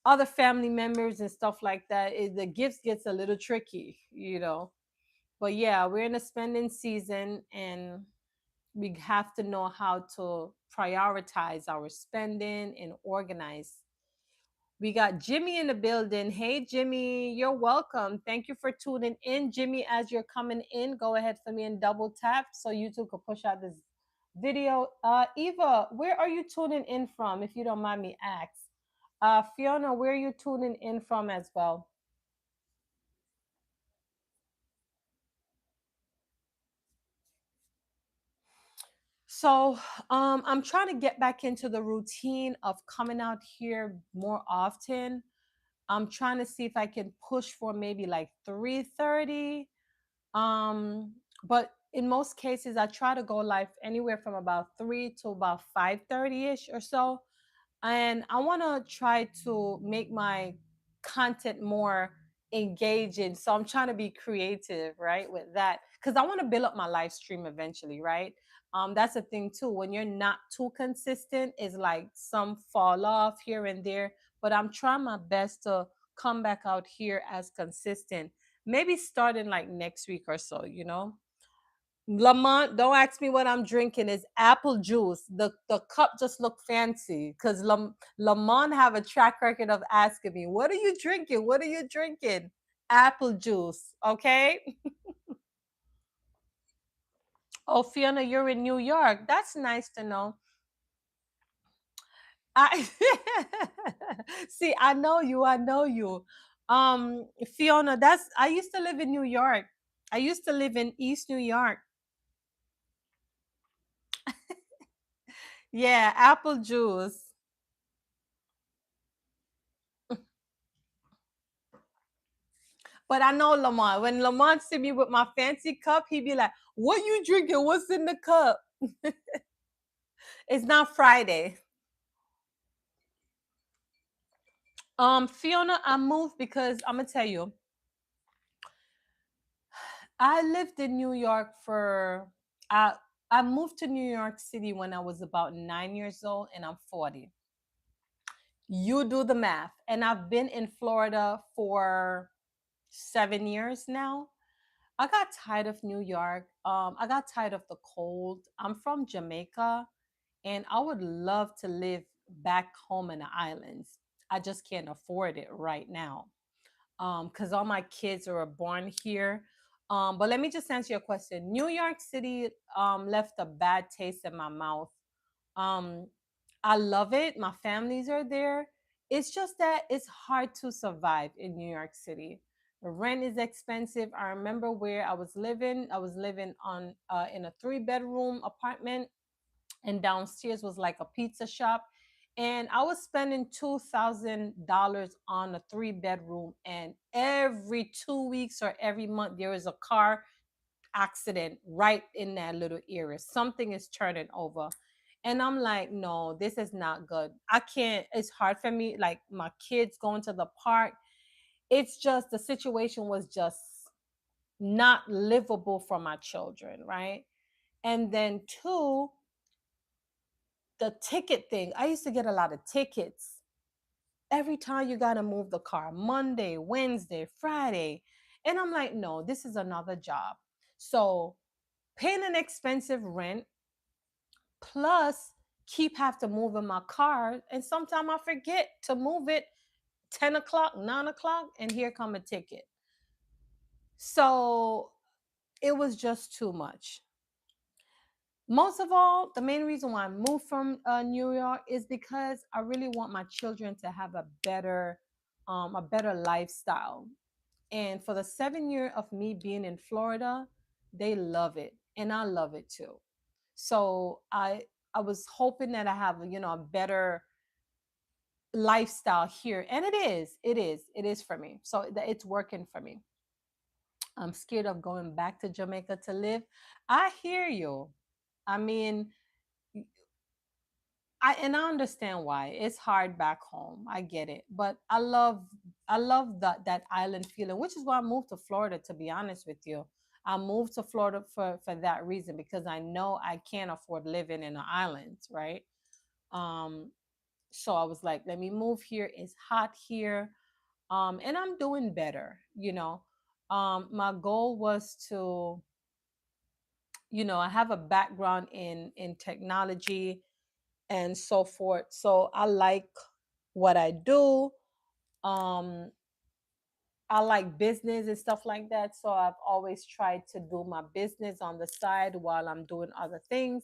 other family members and stuff like that, the gifts gets a little tricky. But yeah, we're in a spending season and we have to know how to prioritize our spending and organize. We got Jimmy in the building. Hey, Jimmy, you're welcome. Thank you for tuning in. Jimmy, as you're coming in, go ahead for me and double tap so YouTube could push out this video. Eva, where are you tuning in from, if you don't mind me ask? Fiona, where are you tuning in from as well? So, I'm trying to get back into the routine of coming out here more often. I'm trying to see if I can push for maybe like 3:30. But in most cases I try to go live anywhere from about 3 to about 5:30ish or so. And I want to try to make my content more engaging. So I'm trying to be creative, right, with that because I want to build up my live stream eventually, right? That's the thing too. When you're not too consistent, is like some fall off here and there. But I'm trying my best to come back out here as consistent. maybe starting like next week or so, you know. Lamont, don't ask me what I'm drinking. Is apple juice. The cup just look fancy because Lamont have a track record of asking me, "What are you drinking? What are you drinking?" Apple juice. Okay. Oh, Fiona, you're in New York. That's nice to know. I see. I know you. I know you. Fiona, that's. I used to live in New York. I used to live in East New York. Yeah, apple juice. But I know Lamont. When Lamont see me with my fancy cup, he be like, "What you drinking? What's in the cup?" It's not Friday. Fiona, I moved because I'm gonna tell you, I lived in New York for I I moved to New York City when I was about 9 years old, and I'm 40. You do the math, and I've been in Florida for 7 years now. I got tired of New York. I got tired of the cold. I'm from Jamaica, and I would love to live back home in the islands. I just can't afford it right now because all my kids are born here. But let me just answer your question. New York City left a bad taste in my mouth. Um, I love it. My families are there. It's just that it's hard to survive in New York City. The rent is expensive. I remember where I was living. I was living on in a 3 bedroom apartment, and downstairs was like a pizza shop. And I was spending $2,000 on a 3 bedroom, and every 2 weeks or every month there is a car accident right in that little area. Something is turning over. And I'm like, no, this is not good. I can't, it's hard for me. Like my kids going to the park. It's just the situation was just not livable for my children, right? And then two, the ticket thing. I used to get a lot of tickets. Every time you got to move the car, Monday, Wednesday, Friday. And I'm like, no, this is another job. So paying an expensive rent plus keep have to move in my car. And sometimes I forget to move it 10 o'clock, 9 o'clock, and here come a ticket. So it was just too much. Most of all, the main reason why I moved from New York is because I really want my children to have a better lifestyle. And for the 7 year of me being in Florida, they love it, and I love it too. So I was hoping that I have a better lifestyle here, and it is for me. So it's working for me. I'm scared of going back to Jamaica to live. I hear you. I mean, I understand why it's hard back home. I get it, but I love that island feeling, which is why I moved to Florida. To be honest with you, I moved to Florida for that reason because I know I can't afford living in the islands, right? Um, so I was like, let me move here. It's hot here, and I'm doing better. My goal was to, I have a background in technology and so forth. So I like what I do. Um, I like business and stuff like that. So I've always tried to do my business on the side while I'm doing other things.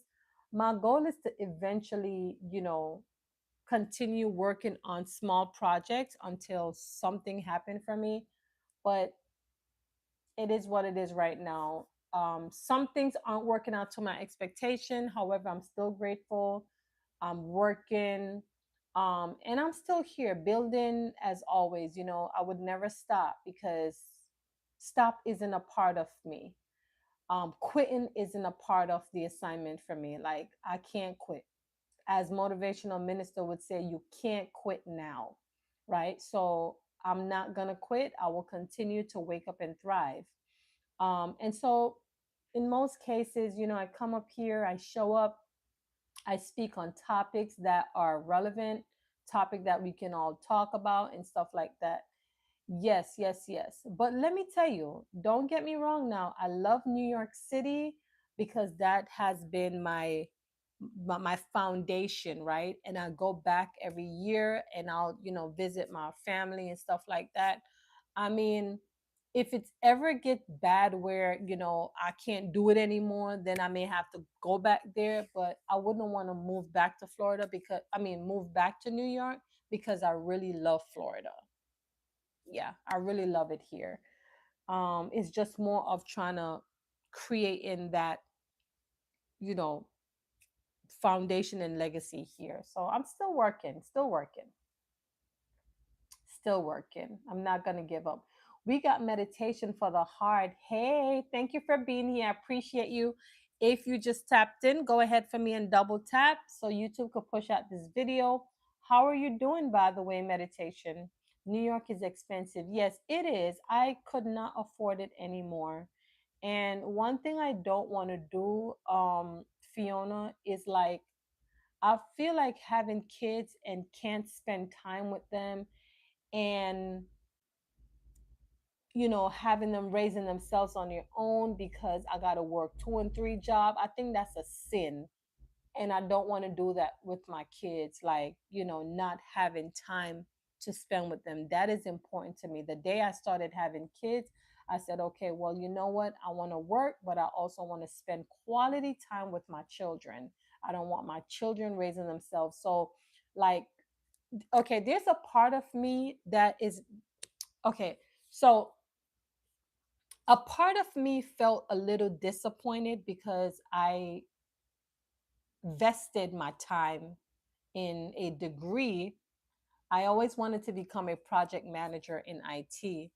My goal is to eventually, continue working on small projects until something happened for me. But it is what it is right now. Some things aren't working out to my expectation. However, I'm still grateful. I'm working, and I'm still here building as always. I would never stop because stop isn't a part of me. Quitting isn't a part of the assignment for me. Like I can't quit. As motivational minister would say, you can't quit now, right? So I'm not gonna quit. I will continue to wake up and thrive. And so, in most cases, I come up here, I show up, I speak on topics that are relevant, topic that we can all talk about and stuff like that. Yes, yes, yes. But let me tell you, don't get me wrong now. I love New York City because that has been my foundation, right? And I go back every year and I'll, visit my family and stuff like that. I mean, if it's ever get bad where, I can't do it anymore, then I may have to go back there, but I wouldn't want to move back to Florida because move back to New York because I really love Florida. Yeah, I really love it here. It's just more of trying to create in that, you know, foundation and legacy here. So I'm still working. I'm not going to give up. We got meditation for the heart. Hey, thank you for being here. I appreciate you. If you just tapped in, go ahead for me and double tap so YouTube could push out this video. How are you doing, by the way, meditation? New York is expensive. Yes, it is. I could not afford it anymore. And one thing I don't want to do, Fiona, is like, I feel like having kids and can't spend time with them, and having them raising themselves on their own because I got to work two and three job. I think that's a sin, and I don't want to do that with my kids, like, not having time to spend with them. That is important to me. The day I started having kids, I said, okay, well, you know what, I want to work, but I also want to spend quality time with my children. I don't want my children raising themselves. So, like, okay, there's a part of me that is okay. So a part of me felt a little disappointed because I vested my time in a degree. I always wanted to become a project manager in IT,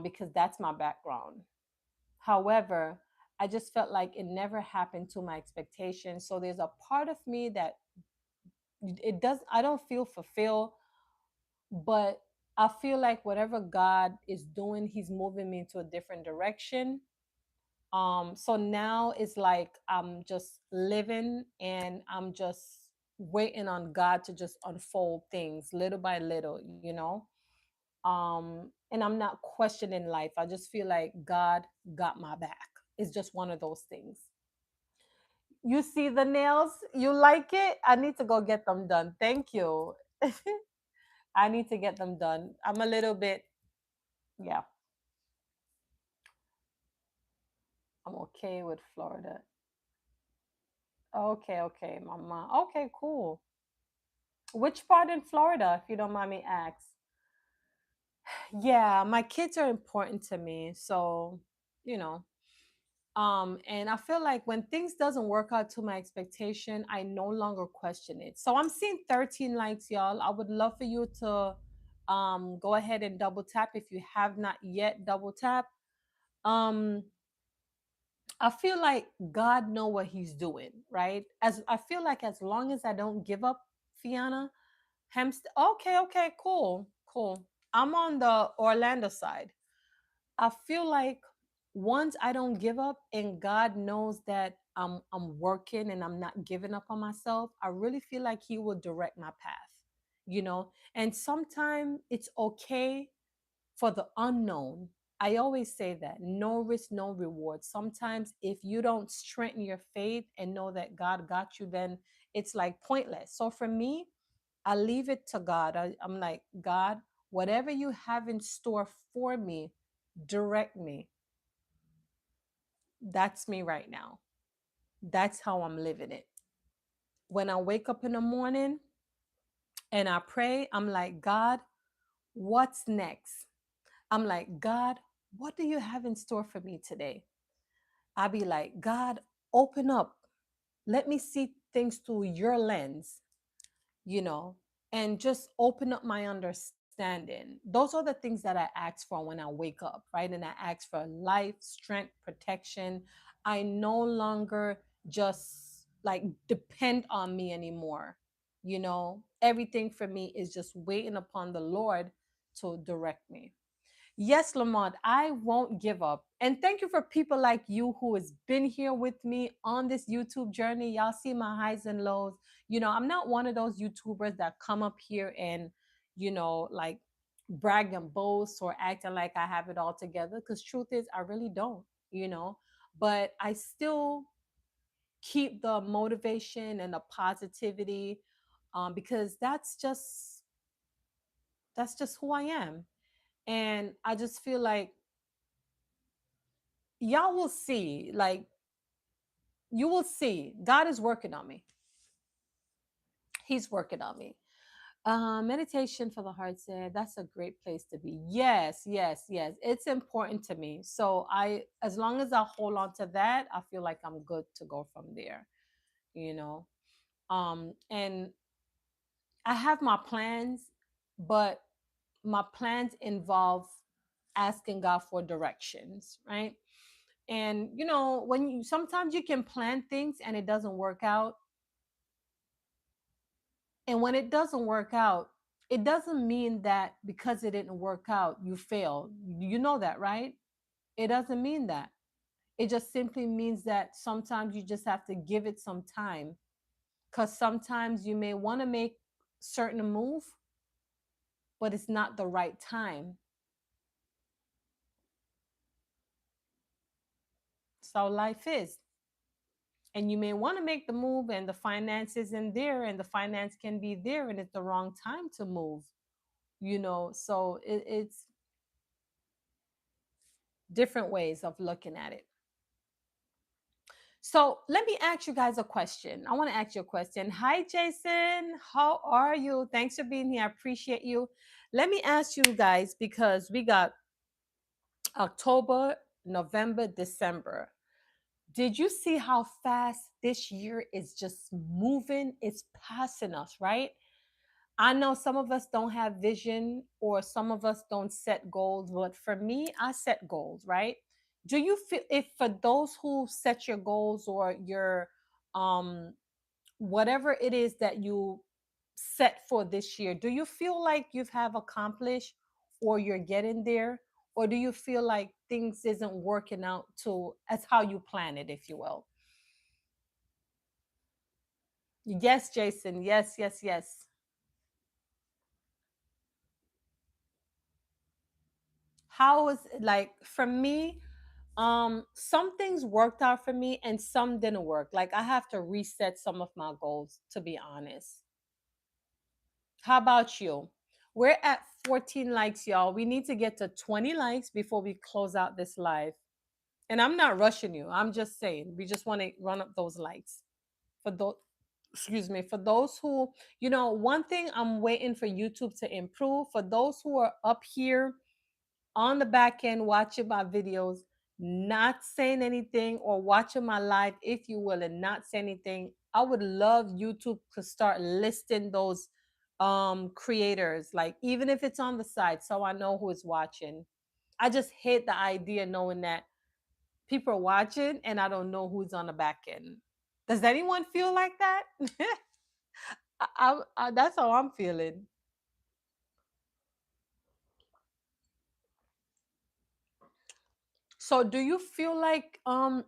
because that's my background. However, I just felt like it never happened to my expectations. So there's a part of me that I don't feel fulfilled, but I feel like whatever God is doing, He's moving me into a different direction. So now it's like I'm just living and I'm just waiting on God to just unfold things little by little. And I'm not questioning life. I just feel like God got my back. It's just one of those things. You see the nails? You like it? I need to go get them done. Thank you. I need to get them done. I'm a little bit, yeah, I'm okay with Florida. Okay, okay, mama. Okay, cool. Which part in Florida, if you don't mind me ask? Yeah, my kids are important to me. So, you know, and I feel like when things doesn't work out to my expectation, I no longer question it. So I'm seeing 13 likes, y'all. I would love for you to go ahead and double tap if you have not yet double tap. Um I feel like God know what he's doing, right? As I feel like as long as I don't give up, Fiona, okay, okay, cool, cool. I'm on the Orlando side. I feel like once I don't give up and God knows that I'm working and I'm not giving up on myself, I really feel like he will direct my path. And sometimes it's okay for the unknown. I always say that no risk, no reward. Sometimes, if you don't strengthen your faith and know that God got you, then it's like pointless. So for me, I leave it to God. I'm like, God, whatever you have in store for me, direct me. That's me right now. That's how I'm living it. When I wake up in the morning and I pray, I'm like, God, what's next? I'm like, God, what do you have in store for me today? I'll be like, God, open up. Let me see things through your lens, you know, and just open up my understanding. Those are the things that I ask for when I wake up, right? And I ask for life, strength, protection. I no longer just like depend on me anymore. Everything for me is just waiting upon the Lord to direct me. Yes, Lamont, I won't give up. And thank you for people like you who has been here with me on this YouTube journey. Y'all see my highs and lows. I'm not one of those YouTubers that come up here and, like brag and boast or acting like I have it all together, because truth is I really don't, you know. But I still keep the motivation and the positivity, because that's just who I am. And I just feel like y'all will see, like, you will see God is working on me. He's working on me. Meditation for the heart said that's a great place to be. Yes, yes, yes. It's important to me. So as long as I hold on to that, I feel like I'm good to go from there, you know. And I have my plans, but my plans involve asking God for directions, right? And when you sometimes you can plan things and it doesn't work out. And when it doesn't work out, it doesn't mean that because it didn't work out, you failed. You know that, right? It doesn't mean that. It just simply means that sometimes you just have to give it some time, because sometimes you may want to make certain move, but it's not the right time. So life is. And you may want to make the move and the finance isn't there, and the finance can be there and it's the wrong time to move, so it's different ways of looking at it. So let me ask you guys a question. I want to ask you a question. Hi, Jason. How are you? Thanks for being here. I appreciate you. Let me ask you guys, because we got October, November, December. Did you see how fast this year is just moving? It's passing us, right? I know some of us don't have vision, or some of us don't set goals, but for me, I set goals, right? Do you feel, if for those who set your goals, or your um whatever it is that you set for this year, do you feel like you've have accomplished, or you're getting there, or do you feel like things isn't working out to as how you plan it, if you will? Yes, Jason. Yes, yes, yes. How is like for me, some things worked out for me and some didn't work. Like, I have to reset some of my goals, to be honest. How about you? We're at 14 likes, y'all. We need to get to 20 likes before we close out this live. And I'm not rushing you. I'm just saying we just want to run up those likes. For those, excuse me, for those who, one thing I'm waiting for YouTube to improve, for those who are up here on the back end watching my videos, not saying anything, or watching my live, if you will, and not say anything, I would love YouTube to start listing those creators, like, even if it's on the side, so I know who is watching. I just hate the idea knowing that people are watching and I don't know who's on the back end. Does anyone feel like that? That's how I'm feeling. So do you feel like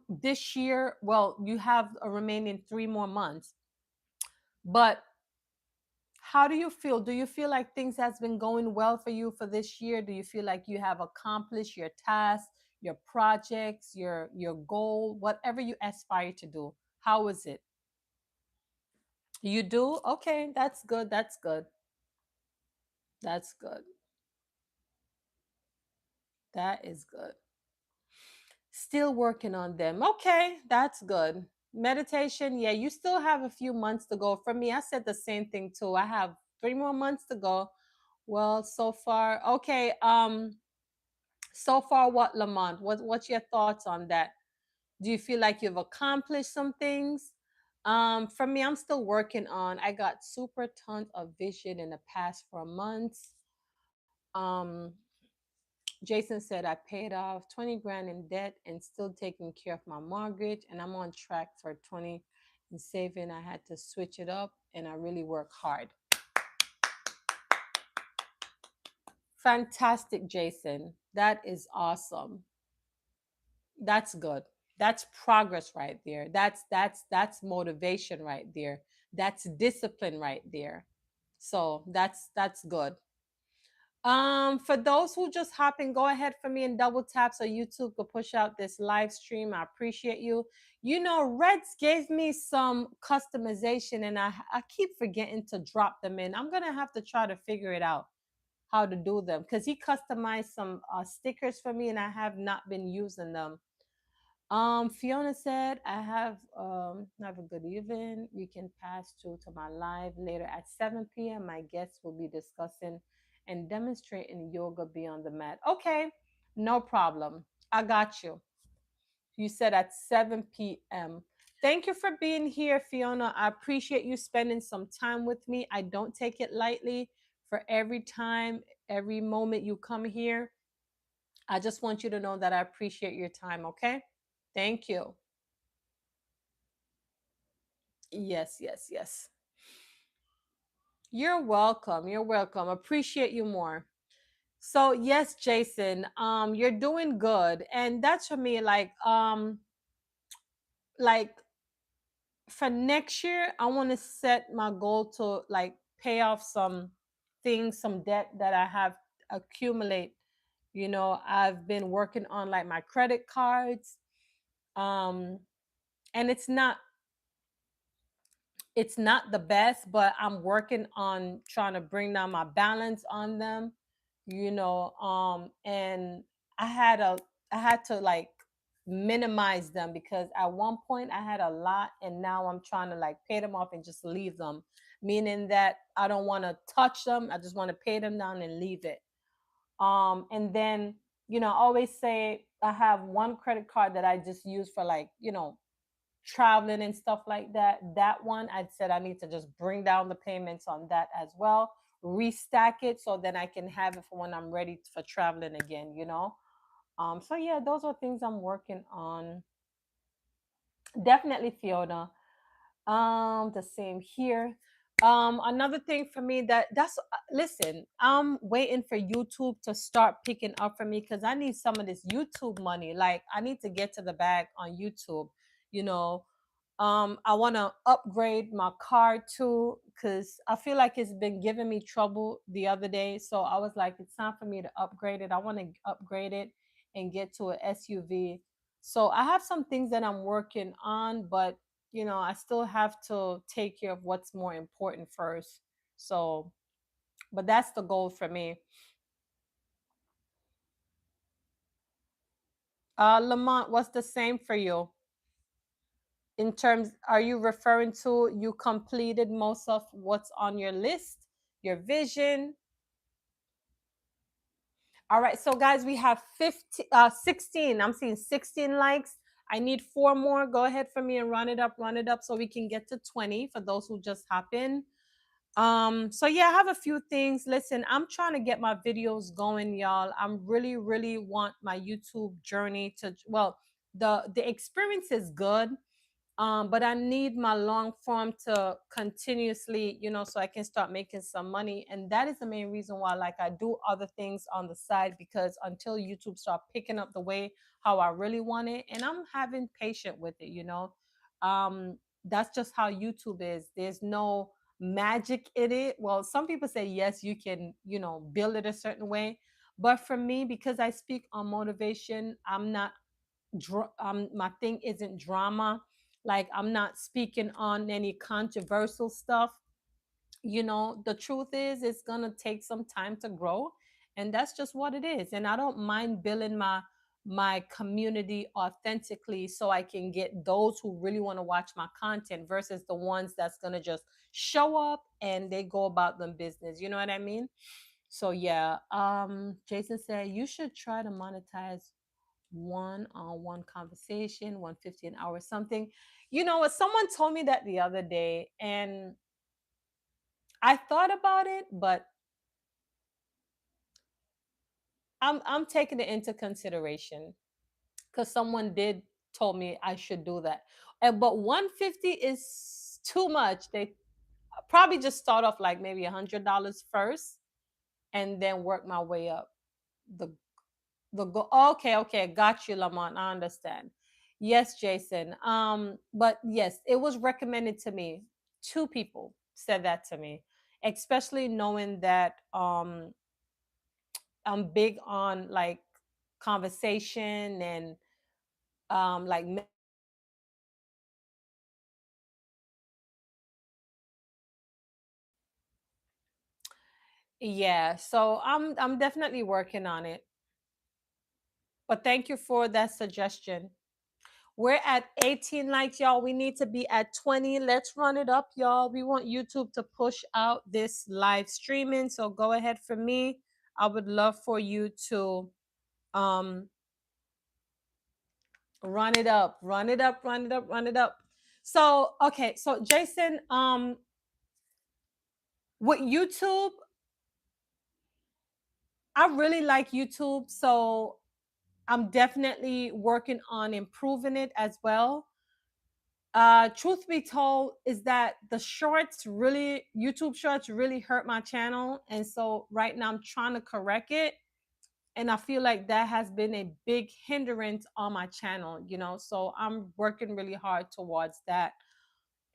this year, well, you have a remaining 3 more months, but how do you feel? Do you feel like things has been going well for you for this year? Do you feel like you have accomplished your tasks, your projects, your goal, whatever you aspire to do? How is it? You do? Okay, that's good. That's good. That's good. That is good. Still working on them. Okay, that's good. Meditation, yeah, you still have a few months to go. For me, I said the same thing too. I have 3 more months to go. Well, so far, okay. So far, what, Lamont? What's your thoughts on that? Do you feel like you've accomplished some things? For me, I'm still working on. I got super tons of vision in the past 4 months. Um, Jason said I paid off 20 grand in debt and still taking care of my mortgage, and I'm on track for 20 in saving. I had to switch it up and I really work hard. Fantastic, Jason. That is awesome. That's good. That's progress right there. That's motivation right there. That's discipline right there. So that's good. For those who just hop in, go ahead for me and double tap so YouTube could push out this live stream. I appreciate you. You know, Reds gave me some customization and I keep forgetting to drop them in. I'm gonna have to try to figure it out how to do them because he customized some stickers for me and I have not been using them. Fiona said, have a good evening. You can pass through to my live later at 7 p.m. My guests will be discussing and demonstrating yoga beyond the mat. Okay, no problem. I got you. You said at 7 p.m. Thank you for being here, Fiona. I appreciate you spending some time with me. I don't take it lightly for every time, every moment you come here. I just want you to know that I appreciate your time, okay? Thank you. Yes, yes, yes. You're welcome. You're welcome. Appreciate you more. So, yes, Jason, you're doing good. And that's for me like for next year, I want to set my goal to like pay off some things, some debt that I have accumulate. You know, I've been working on like my credit cards. Um, and it's not the best, but I'm working on trying to bring down my balance on them, and I had a I had to like minimize them because at one point I had a lot and now I'm trying to like pay them off and just leave them, meaning that I don't want to touch them. I just want to pay them down and leave it. And then, I always say I have one credit card that I just use for like, traveling and stuff like that. That one, I said I need to just bring down the payments on that as well, restack it so then I can have it for when I'm ready for traveling again. So yeah, those are things I'm working on. Definitely, Fiona. The same here. Another thing for me that's listen, I'm waiting for YouTube to start picking up for me because I need some of this YouTube money. Like I need to get to the bag on YouTube, you know. I want to upgrade my car too because I feel like it's been giving me trouble the other day. So I was like, it's time for me to upgrade it. I want to upgrade it and get to an SUV. So I have some things that I'm working on, but I still have to take care of what's more important first. So, but that's the goal for me. Lamont, what's the same for you? In terms, are you referring to you completed most of what's on your list, your vision? All right, so guys, we have 16. I'm seeing 16 likes. I need four more. Go ahead for me and run it up so we can get to 20 for those who just hop in. So yeah, I have a few things. Listen, I'm trying to get my videos going, y'all. I'm really, really want my YouTube journey to, well, the experience is good, but I need my long form to continuously, so I can start making some money. And that is the main reason why, like, I do other things on the side because until YouTube start picking up the way how I really want it, and I'm having patience with it. That's just how YouTube is. There's no magic in it. Well, some people say yes, you can, build it a certain way. But for me, because I speak on motivation, I'm not my thing isn't drama. Like I'm not speaking on any controversial stuff. The truth is it's gonna take some time to grow, and that's just what it is. And I don't mind building my community authentically so I can get those who really want to watch my content versus the ones that's gonna just show up and they go about them business. You know what I mean? So yeah, Jason said you should try to monetize one-on-one conversation, 150 an hour, something. You know what? Someone told me that the other day, and I thought about it, but I'm taking it into consideration because someone did told me I should do that. But 150 is too much. They probably just start off like maybe $100 first and then work my way up. The the go okay, okay, got you, Lamont. I understand. Yes, Jason. But yes, it was recommended to me. Two people said that to me, especially knowing that I'm big on like conversation and like yeah, so I'm definitely working on it. But thank you for that suggestion. We're at 18 likes, y'all. We need to be at 20. Let's run it up, y'all. We want YouTube to push out this live streaming. So go ahead for me. I would love for you to um run it up, run it up, run it up, run it up. So okay, so Jason, with YouTube, I really like YouTube. So I'm definitely working on improving it as well. Truth be told is that the shorts really, YouTube shorts really hurt my channel, and so right now I'm trying to correct it, and I feel like that has been a big hindrance on my channel, you know, so I'm working really hard towards that.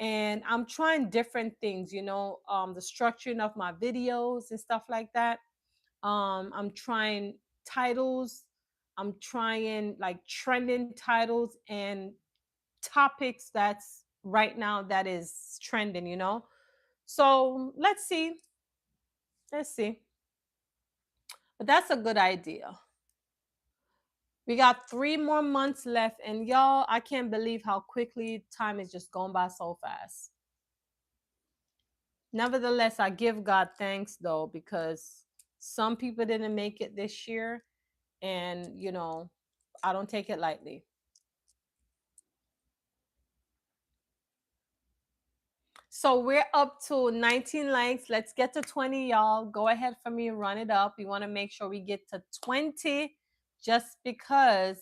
And I'm trying different things, you know, the structuring of my videos and stuff like that. I'm trying titles, I'm trying like trending titles and topics that's right now that is trending, you know. So let's see, let's see. But that's a good idea. We got 3 more months left, and y'all, I can't believe how quickly time is just going by so fast. Nevertheless, I give God thanks though, because some people didn't make it this year, and you know, I don't take it lightly. So we're up to 19 likes. Let's get to 20, y'all. Go ahead for me, run it up. We want to make sure we get to 20 just because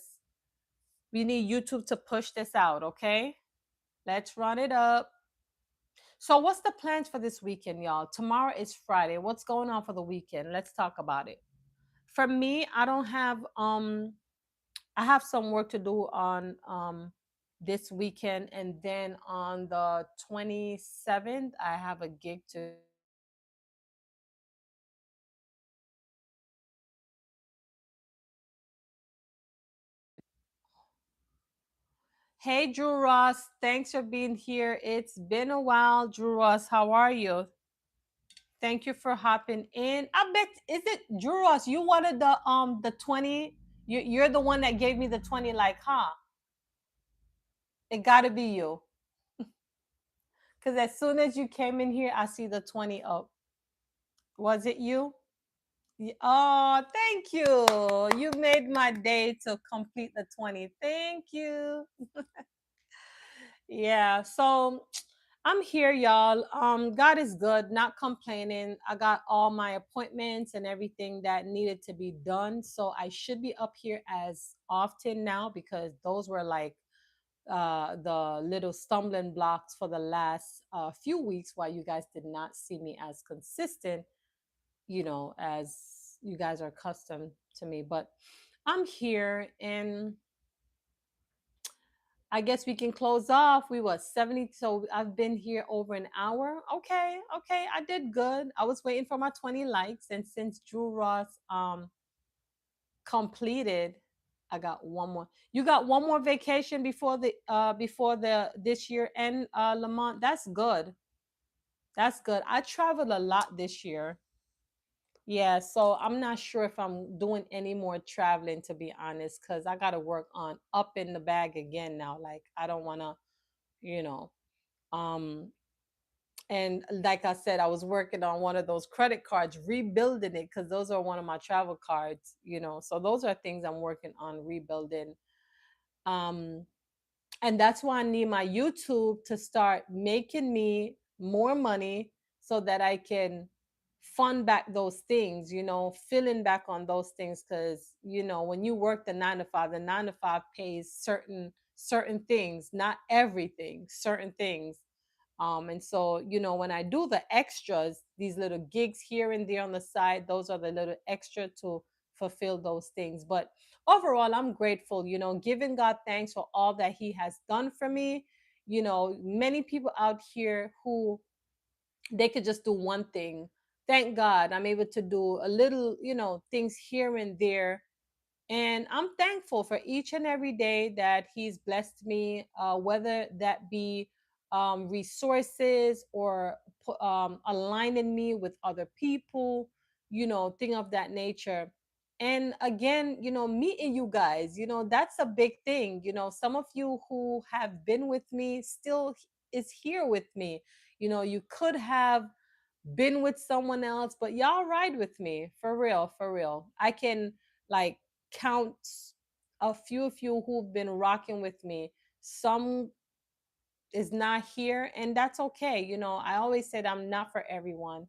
we need YouTube to push this out, okay? Let's run it up. So what's the plans for this weekend, y'all? Tomorrow is Friday. What's going on for the weekend? Let's talk about it. For me, I don't have I have some work to do on this weekend, and then on the 27th I have a gig to. Hey, Drew Ross. Thanks for being here. It's been a while, Drew Ross. How are you? Thank you for hopping in. I bet is it Drew Ross? You wanted the 20. You're the one that gave me the 20. Like, huh? It got to be you. Because as soon as you came in here, I see the 20 up. Was it you? Oh, thank you. You made my day to complete the 20. Thank you. Yeah. So I'm here, y'all. God is good, not complaining. I got all my appointments and everything that needed to be done. So I should be up here as often now, because those were like the little stumbling blocks for the last few weeks, why you guys did not see me as consistent, you know, as you guys are accustomed to me. But I'm here, and I guess we can close off. We was 70, so I've been here over an hour. Okay, okay, I did good. I was waiting for my 20 likes, and since Drew Ross completed, I got one more. You got one more vacation before the this year end, Lamont. That's good. That's good. I traveled a lot this year. Yeah, so I'm not sure if I'm doing any more traveling, to be honest, because I got to work on up in the bag again now. Like, I don't want to, you know, um, and like I said, I was working on one of those credit cards, rebuilding it, because those are one of my travel cards, you know. So those are things I'm working on rebuilding. Um, and that's why I need my YouTube to start making me more money so that I can fund back those things, you know, filling back on those things. Because you know, when you work the 9 to 5, the 9 to 5 pays certain things, not everything, certain things. And so, you know, when I do the extras, these little gigs here and there on the side, those are the little extra to fulfill those things. But overall, I'm grateful, you know, giving God thanks for all that He has done for me. You know, many people out here who they could just do one thing, thank God I'm able to do a little, things here and there. And I'm thankful for each and every day that He's blessed me, whether that be resources or aligning me with other people, thing of that nature. And again, meeting you guys, that's a big thing. Some of you who have been with me still is here with me. You could have been with someone else, but y'all ride with me for real, for real. I can like count a few of you who've been rocking with me. Some is not here, and that's okay. I always said I'm not for everyone.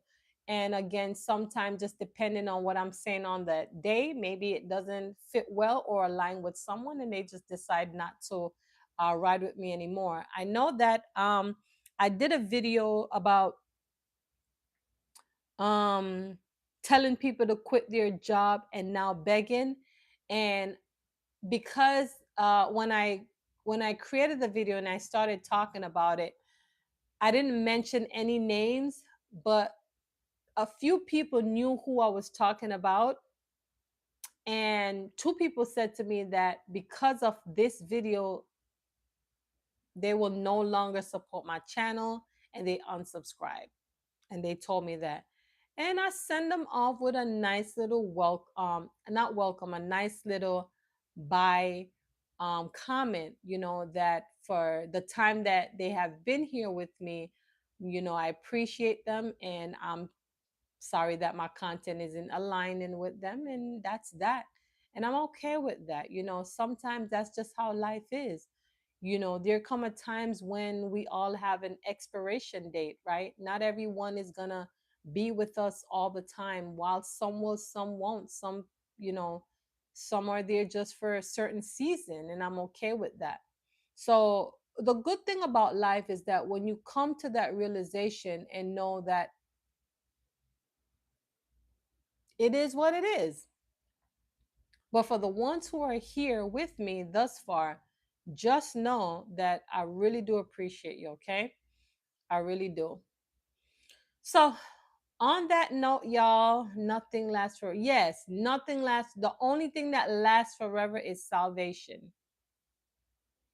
And again, sometimes just depending on what I'm saying on that day, maybe it doesn't fit well or align with someone, and they just decide not to ride with me anymore. I know that I did a video about um telling people to quit their job and now begging. And because when I created the video and I started talking about it, I didn't mention any names, but a few people knew who I was talking about. And two people said to me that because of this video, they will no longer support my channel, and they unsubscribe. And they told me that. And I send them off with a nice little welcome, not welcome, a nice little bye comment, that for the time that they have been here with me, I appreciate them, and I'm sorry that my content isn't aligning with them, and that's that. And I'm okay with that. Sometimes that's just how life is. There come a times when we all have an expiration date, right? Not everyone is gonna be with us all the time. While some will, some won't. You know some are there just for a certain season, and I'm okay with that. So the good thing about life is that when you come to that realization and know that it is what it is. But for the ones who are here with me thus far, just know that I really do appreciate you, okay? I really do. So, on that note, y'all, nothing lasts for yes, nothing lasts. The only thing that lasts forever is salvation.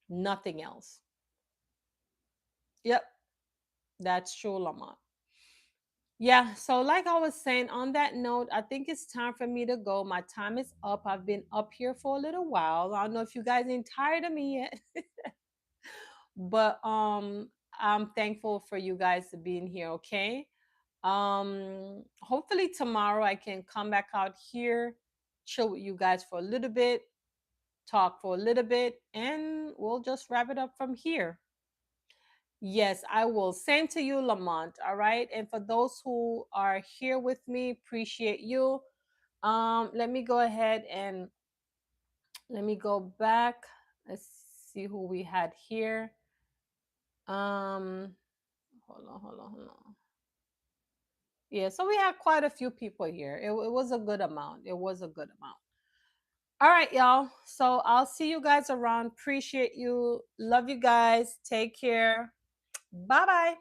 Nothing else. Yep, that's true, Lamont. Yeah, so like I was saying, on that note, I think it's time for me to go. My time is up. I've been up here for a little while. I don't know if you guys ain't tired of me yet, but I'm thankful for you guys to being here, okay? Hopefully tomorrow I can come back out here, chill with you guys for a little bit, talk for a little bit, and we'll just wrap it up from here. Yes, I will. Same to you, Lamont. All right. And for those who are here with me, appreciate you. Let me go ahead and let me go back. Let's see who we had here. Um, hold on. Yeah, so we had quite a few people here. It was a good amount. It was a good amount. All right, y'all. So I'll see you guys around. Appreciate you. Love you guys. Take care. Bye bye.